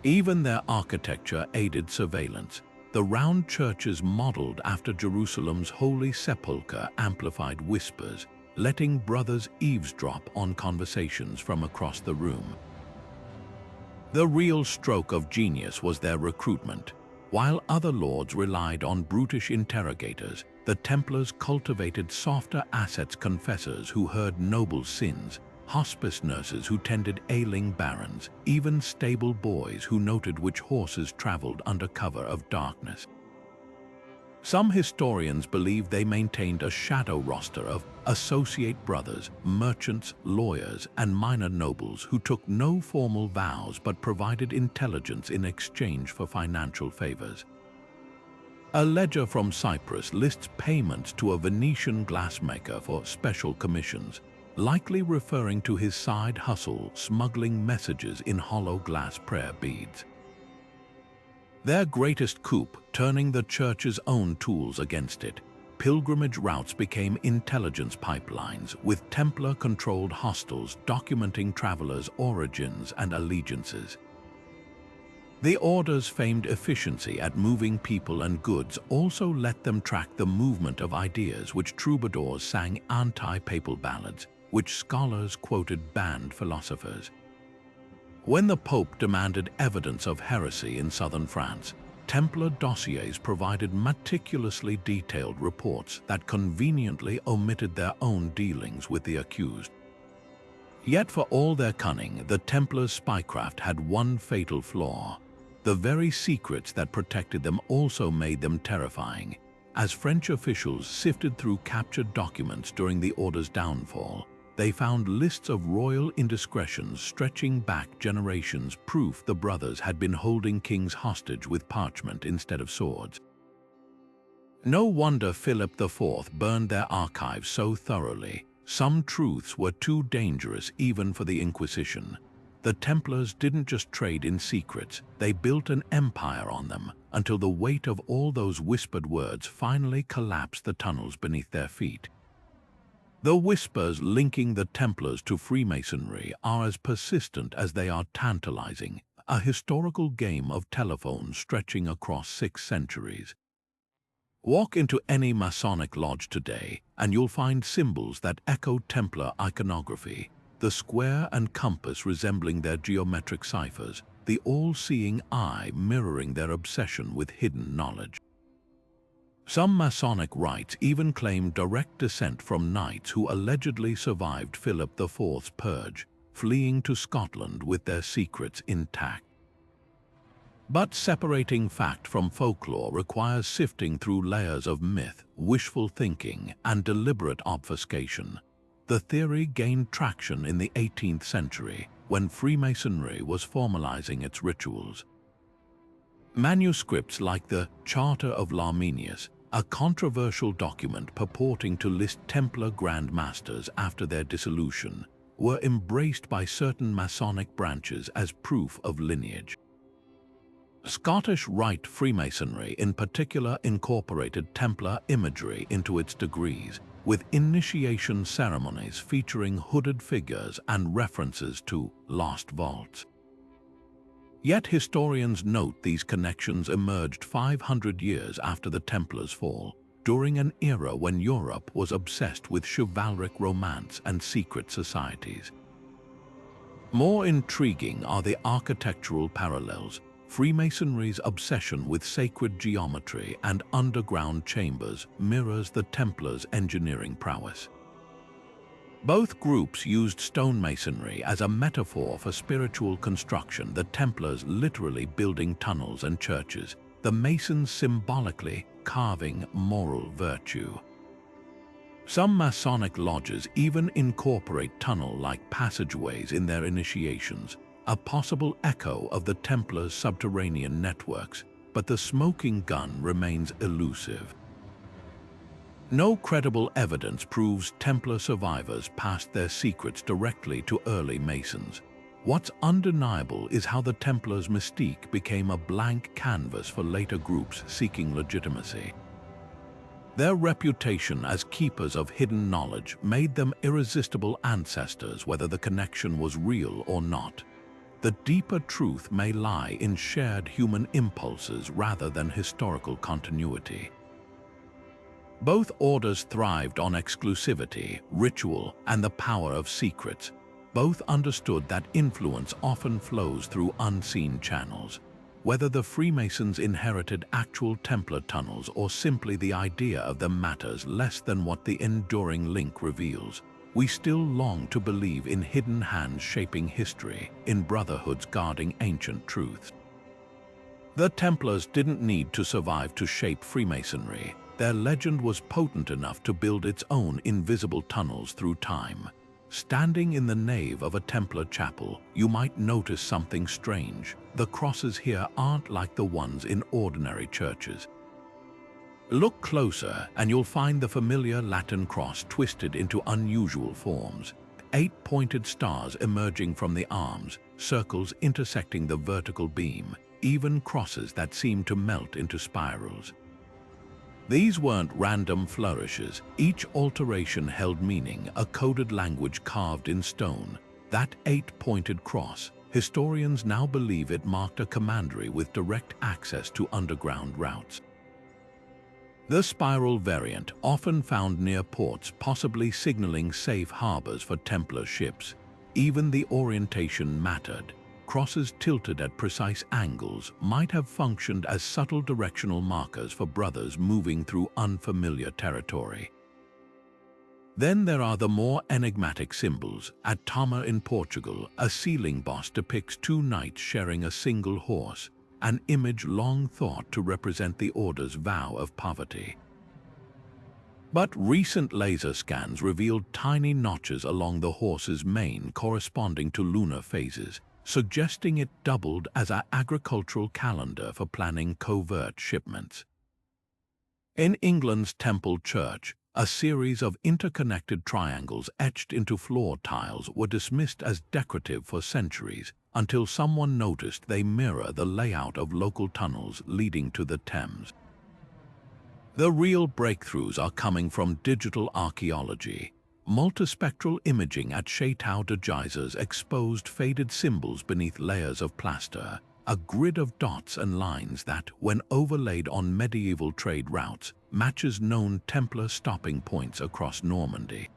Even their architecture aided surveillance. The round churches modeled after Jerusalem's Holy Sepulchre amplified whispers, letting brothers eavesdrop on conversations from across the room. The real stroke of genius was their recruitment. While other lords relied on brutish interrogators, the Templars cultivated softer assets confessors who heard noble sins, hospice nurses who tended ailing barons, even stable boys who noted which horses traveled under cover of darkness. Some historians believe they maintained a shadow roster of associate brothers, merchants, lawyers, and minor nobles who took no formal vows but provided intelligence in exchange for financial favors. A ledger from Cyprus lists payments to a Venetian glassmaker for special commissions, likely referring to his side hustle smuggling messages in hollow glass prayer beads. Their greatest coup, turning the church's own tools against it, pilgrimage routes became intelligence pipelines with Templar-controlled hostels documenting travelers' origins and allegiances. The Order's famed efficiency at moving people and goods also let them track the movement of ideas, which troubadours sang anti-papal ballads, which scholars quoted banned philosophers. When the Pope demanded evidence of heresy in southern France, Templar dossiers provided meticulously detailed reports that conveniently omitted their own dealings with the accused. Yet for all their cunning, the Templars' spycraft had one fatal flaw. The very secrets that protected them also made them terrifying. As French officials sifted through captured documents during the Order's downfall, they found lists of royal indiscretions stretching back generations, proof the brothers had been holding kings hostage with parchment instead of swords. No wonder Philip IV burned their archives so thoroughly. Some truths were too dangerous even for the Inquisition. The Templars didn't just trade in secrets, they built an empire on them, until the weight of all those whispered words finally collapsed the tunnels beneath their feet. The whispers linking the Templars to Freemasonry are as persistent as they are tantalizing, a historical game of telephone stretching across 6 centuries. Walk into any Masonic lodge today, and you'll find symbols that echo Templar iconography, the square and compass resembling their geometric ciphers, the all-seeing eye mirroring their obsession with hidden knowledge. Some Masonic rites even claim direct descent from knights who allegedly survived Philip IV's purge, fleeing to Scotland with their secrets intact. But separating fact from folklore requires sifting through layers of myth, wishful thinking, and deliberate obfuscation. The theory gained traction in the 18th century, when Freemasonry was formalizing its rituals. Manuscripts like the Charter of L'arminius, a controversial document purporting to list Templar Grand Masters after their dissolution, were embraced by certain Masonic branches as proof of lineage. Scottish Rite Freemasonry in particular incorporated Templar imagery into its degrees, with initiation ceremonies featuring hooded figures and references to lost vaults. Yet historians note these connections emerged 500 years after the Templars' fall, during an era when Europe was obsessed with chivalric romance and secret societies. More intriguing are the architectural parallels. Freemasonry's obsession with sacred geometry and underground chambers mirrors the Templars' engineering prowess. Both groups used stonemasonry as a metaphor for spiritual construction, the Templars literally building tunnels and churches, the Masons symbolically carving moral virtue. Some Masonic lodges even incorporate tunnel-like passageways in their initiations, a possible echo of the Templars' subterranean networks, but the smoking gun remains elusive. No credible evidence proves Templar survivors passed their secrets directly to early Masons. What's undeniable is how the Templars' mystique became a blank canvas for later groups seeking legitimacy. Their reputation as keepers of hidden knowledge made them irresistible ancestors, whether the connection was real or not. The deeper truth may lie in shared human impulses rather than historical continuity. Both orders thrived on exclusivity, ritual, and the power of secrets. Both understood that influence often flows through unseen channels. Whether the Freemasons inherited actual Templar tunnels or simply the idea of them matters less than what the enduring link reveals. We still long to believe in hidden hands shaping history, in brotherhoods guarding ancient truths. The Templars didn't need to survive to shape Freemasonry. Their legend was potent enough to build its own invisible tunnels through time. Standing in the nave of a Templar chapel, you might notice something strange. The crosses here aren't like the ones in ordinary churches. Look closer and you'll find the familiar Latin cross twisted into unusual forms. 8 pointed stars emerging from the arms, circles intersecting the vertical beam, even crosses that seem to melt into spirals. These weren't random flourishes. Each alteration held meaning, a coded language carved in stone. That 8-pointed cross, historians now believe it marked a commandery with direct access to underground routes. The spiral variant, often found near ports, possibly signaling safe harbors for Templar ships. Even the orientation mattered. Crosses tilted at precise angles might have functioned as subtle directional markers for brothers moving through unfamiliar territory. Then there are the more enigmatic symbols. At Tama in Portugal, a ceiling boss depicts 2 knights sharing a single horse, an image long thought to represent the order's vow of poverty. But recent laser scans revealed tiny notches along the horse's mane corresponding to lunar phases, suggesting it doubled as an agricultural calendar for planning covert shipments. In England's Temple Church, a series of interconnected triangles etched into floor tiles were dismissed as decorative for centuries, until someone noticed they mirror the layout of local tunnels leading to the Thames. The real breakthroughs are coming from digital archaeology. Multispectral imaging at Chateau de Geysers exposed faded symbols beneath layers of plaster, a grid of dots and lines that, when overlaid on medieval trade routes, matches known Templar stopping points across Normandy.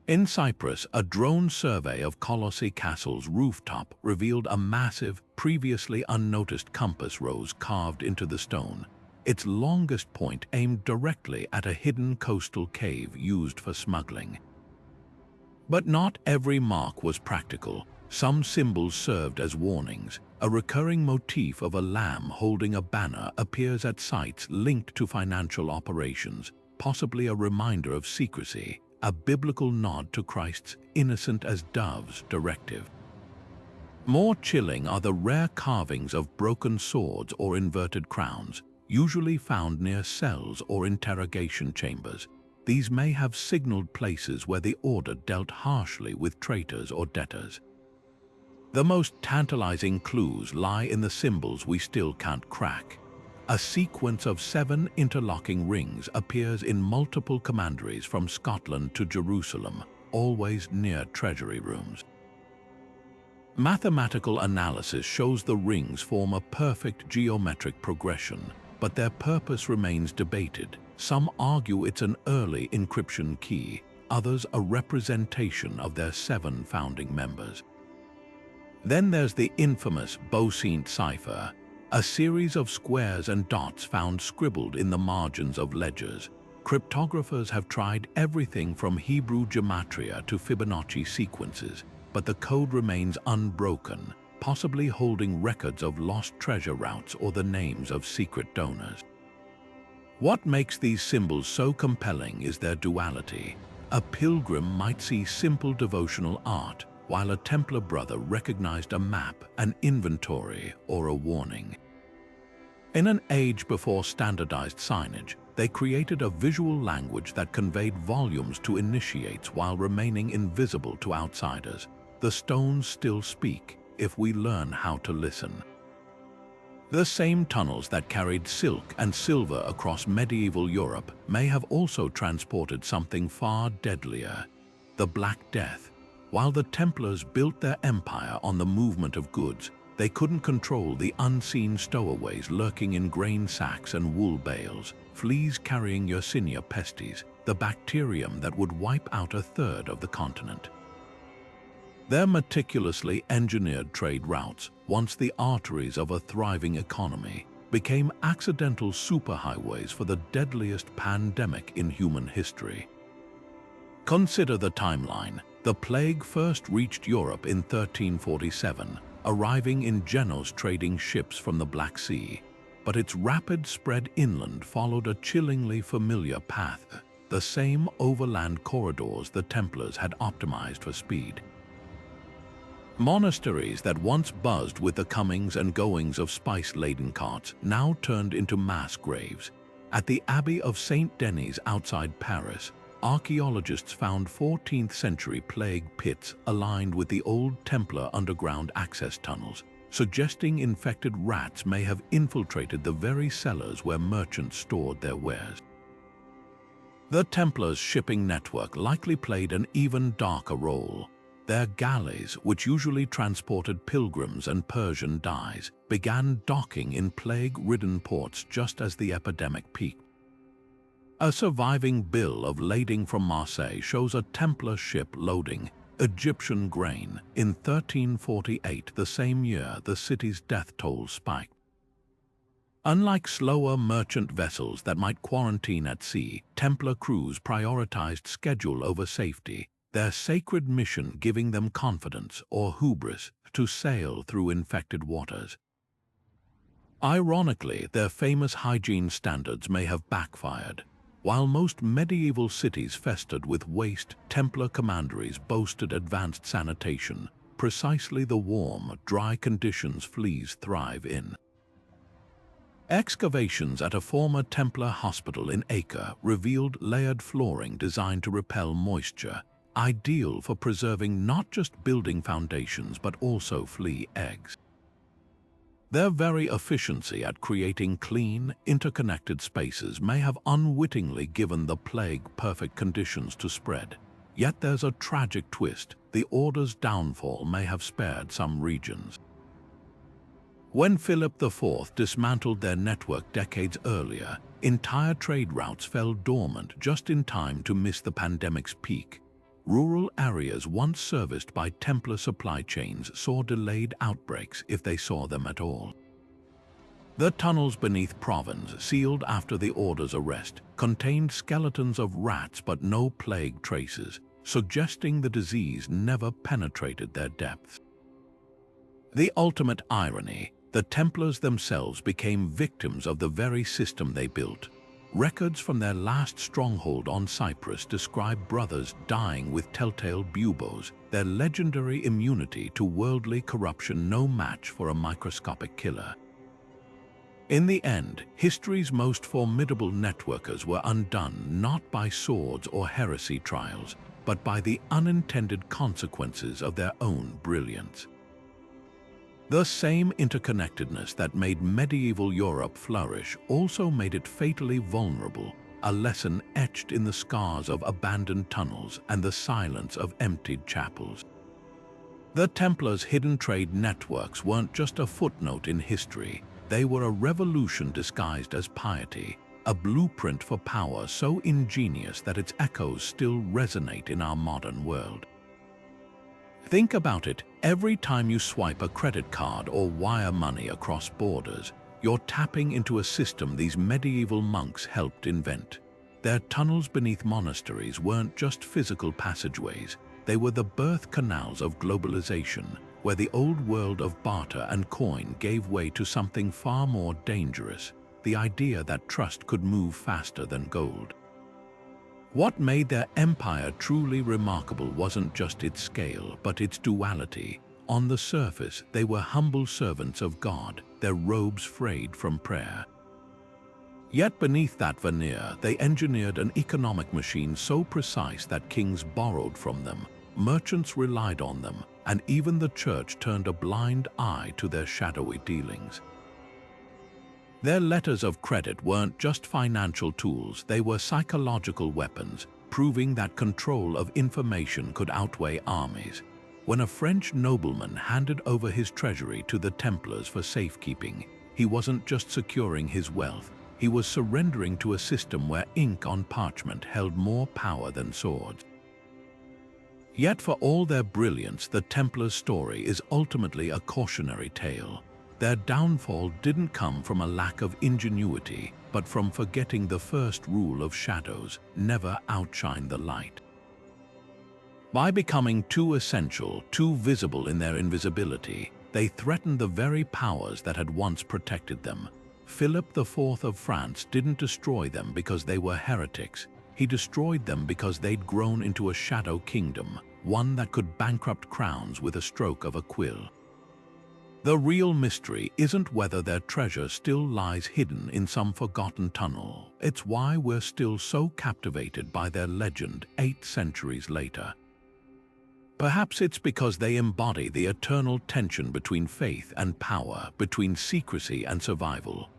In Cyprus, a drone survey of Colossi Castle's rooftop revealed a massive, previously unnoticed compass rose carved into the stone, its longest point aimed directly at a hidden coastal cave used for smuggling. But not every mark was practical. Some symbols served as warnings. A recurring motif of a lamb holding a banner appears at sites linked to financial operations, possibly a reminder of secrecy, a biblical nod to Christ's "innocent as doves" directive. More chilling are the rare carvings of broken swords or inverted crowns, usually found near cells or interrogation chambers. These may have signaled places where the order dealt harshly with traitors or debtors. The most tantalizing clues lie in the symbols we still can't crack. A sequence of 7 interlocking rings appears in multiple commanderies from Scotland to Jerusalem, always near treasury rooms. Mathematical analysis shows the rings form a perfect geometric progression, but their purpose remains debated. Some argue it's an early encryption key, others a representation of their 7 founding members. Then there's the infamous Beausaint cipher, a series of squares and dots found scribbled in the margins of ledgers. Cryptographers have tried everything from Hebrew gematria to Fibonacci sequences, but the code remains unbroken, possibly holding records of lost treasure routes or the names of secret donors. What makes these symbols so compelling is their duality. A pilgrim might see simple devotional art, while a Templar brother recognized a map, an inventory, or a warning. In an age before standardized signage, they created a visual language that conveyed volumes to initiates while remaining invisible to outsiders. The stones still speak, if we learn how to listen. The same tunnels that carried silk and silver across medieval Europe may have also transported something far deadlier, the Black Death. While the Templars built their empire on the movement of goods, they couldn't control the unseen stowaways lurking in grain sacks and wool bales, fleas carrying Yersinia pestis, the bacterium that would wipe out a third of the continent. Their meticulously engineered trade routes, once the arteries of a thriving economy, became accidental superhighways for the deadliest pandemic in human history. Consider the timeline. The plague first reached Europe in 1347, arriving in Geno's trading ships from the Black Sea. But its rapid spread inland followed a chillingly familiar path, the same overland corridors the Templars had optimized for speed. Monasteries that once buzzed with the comings and goings of spice-laden carts now turned into mass graves. At the Abbey of Saint Denis outside Paris, archaeologists found 14th-century plague pits aligned with the old Templar underground access tunnels, suggesting infected rats may have infiltrated the very cellars where merchants stored their wares. The Templars' shipping network likely played an even darker role. Their galleys, which usually transported pilgrims and Persian dyes, began docking in plague-ridden ports just as the epidemic peaked. A surviving bill of lading from Marseille shows a Templar ship loading Egyptian grain in 1348, the same year the city's death toll spiked. Unlike slower merchant vessels that might quarantine at sea, Templar crews prioritized schedule over safety, their sacred mission giving them confidence, or hubris, to sail through infected waters. Ironically, their famous hygiene standards may have backfired. While most medieval cities festered with waste, Templar commanderies boasted advanced sanitation, precisely the warm, dry conditions fleas thrive in. Excavations at a former Templar hospital in Acre revealed layered flooring designed to repel moisture, ideal for preserving not just building foundations but also flea eggs. Their very efficiency at creating clean, interconnected spaces may have unwittingly given the plague perfect conditions to spread. Yet there's a tragic twist. The Order's downfall may have spared some regions. When Philip IV dismantled their network decades earlier, entire trade routes fell dormant just in time to miss the pandemic's peak. Rural areas once serviced by Templar supply chains saw delayed outbreaks if they saw them at all. The tunnels beneath Provence, sealed after the Order's arrest, contained skeletons of rats but no plague traces, suggesting the disease never penetrated their depths. The ultimate irony, the Templars themselves became victims of the very system they built. Records from their last stronghold on Cyprus describe brothers dying with telltale buboes, their legendary immunity to worldly corruption no match for a microscopic killer. In the end, history's most formidable networkers were undone not by swords or heresy trials, but by the unintended consequences of their own brilliance. The same interconnectedness that made medieval Europe flourish also made it fatally vulnerable, a lesson etched in the scars of abandoned tunnels and the silence of emptied chapels. The Templars' hidden trade networks weren't just a footnote in history, they were a revolution disguised as piety, a blueprint for power so ingenious that its echoes still resonate in our modern world. Think about it, every time you swipe a credit card or wire money across borders, you're tapping into a system these medieval monks helped invent. Their tunnels beneath monasteries weren't just physical passageways, they were the birth canals of globalization, where the old world of barter and coin gave way to something far more dangerous, the idea that trust could move faster than gold. What made their empire truly remarkable wasn't just its scale, but its duality. On the surface, they were humble servants of God, their robes frayed from prayer. Yet beneath that veneer, they engineered an economic machine so precise that kings borrowed from them, merchants relied on them, and even the church turned a blind eye to their shadowy dealings. Their letters of credit weren't just financial tools, they were psychological weapons, proving that control of information could outweigh armies. When a French nobleman handed over his treasury to the Templars for safekeeping, he wasn't just securing his wealth, he was surrendering to a system where ink on parchment held more power than swords. Yet for all their brilliance, the Templars' story is ultimately a cautionary tale. Their downfall didn't come from a lack of ingenuity, but from forgetting the first rule of shadows: never outshine the light. By becoming too essential, too visible in their invisibility, they threatened the very powers that had once protected them. Philip IV of France didn't destroy them because they were heretics. He destroyed them because they'd grown into a shadow kingdom, one that could bankrupt crowns with a stroke of a quill. The real mystery isn't whether their treasure still lies hidden in some forgotten tunnel. It's why we're still so captivated by their legend 8 centuries later. Perhaps it's because they embody the eternal tension between faith and power, between secrecy and survival.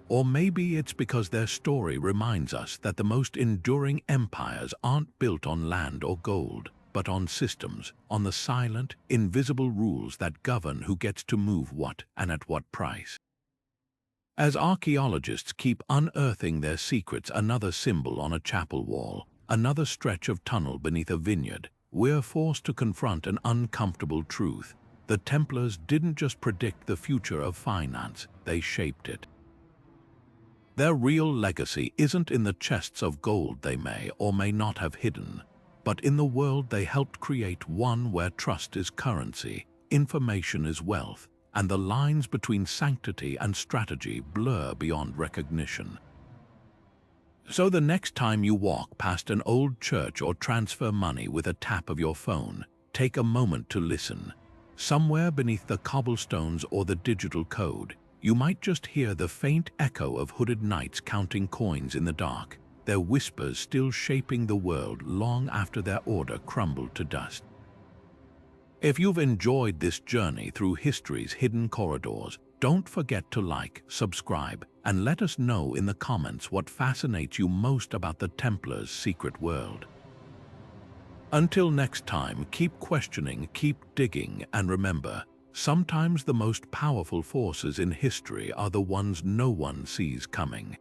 Or maybe it's because their story reminds us that the most enduring empires aren't built on land or gold, but on systems, on the silent, invisible rules that govern who gets to move what and at what price. As archaeologists keep unearthing their secrets, another symbol on a chapel wall, another stretch of tunnel beneath a vineyard, we're forced to confront an uncomfortable truth. The Templars didn't just predict the future of finance, they shaped it. Their real legacy isn't in the chests of gold they may or may not have hidden, but in the world they helped create, one where trust is currency, information is wealth, and the lines between sanctity and strategy blur beyond recognition. So the next time you walk past an old church or transfer money with a tap of your phone, take a moment to listen. Somewhere beneath the cobblestones or the digital code, you might just hear the faint echo of hooded knights counting coins in the dark, their whispers still shaping the world long after their order crumbled to dust. If you've enjoyed this journey through history's hidden corridors, don't forget to like, subscribe, and let us know in the comments what fascinates you most about the Templars' secret world. Until next time, keep questioning, keep digging, and remember, sometimes the most powerful forces in history are the ones no one sees coming.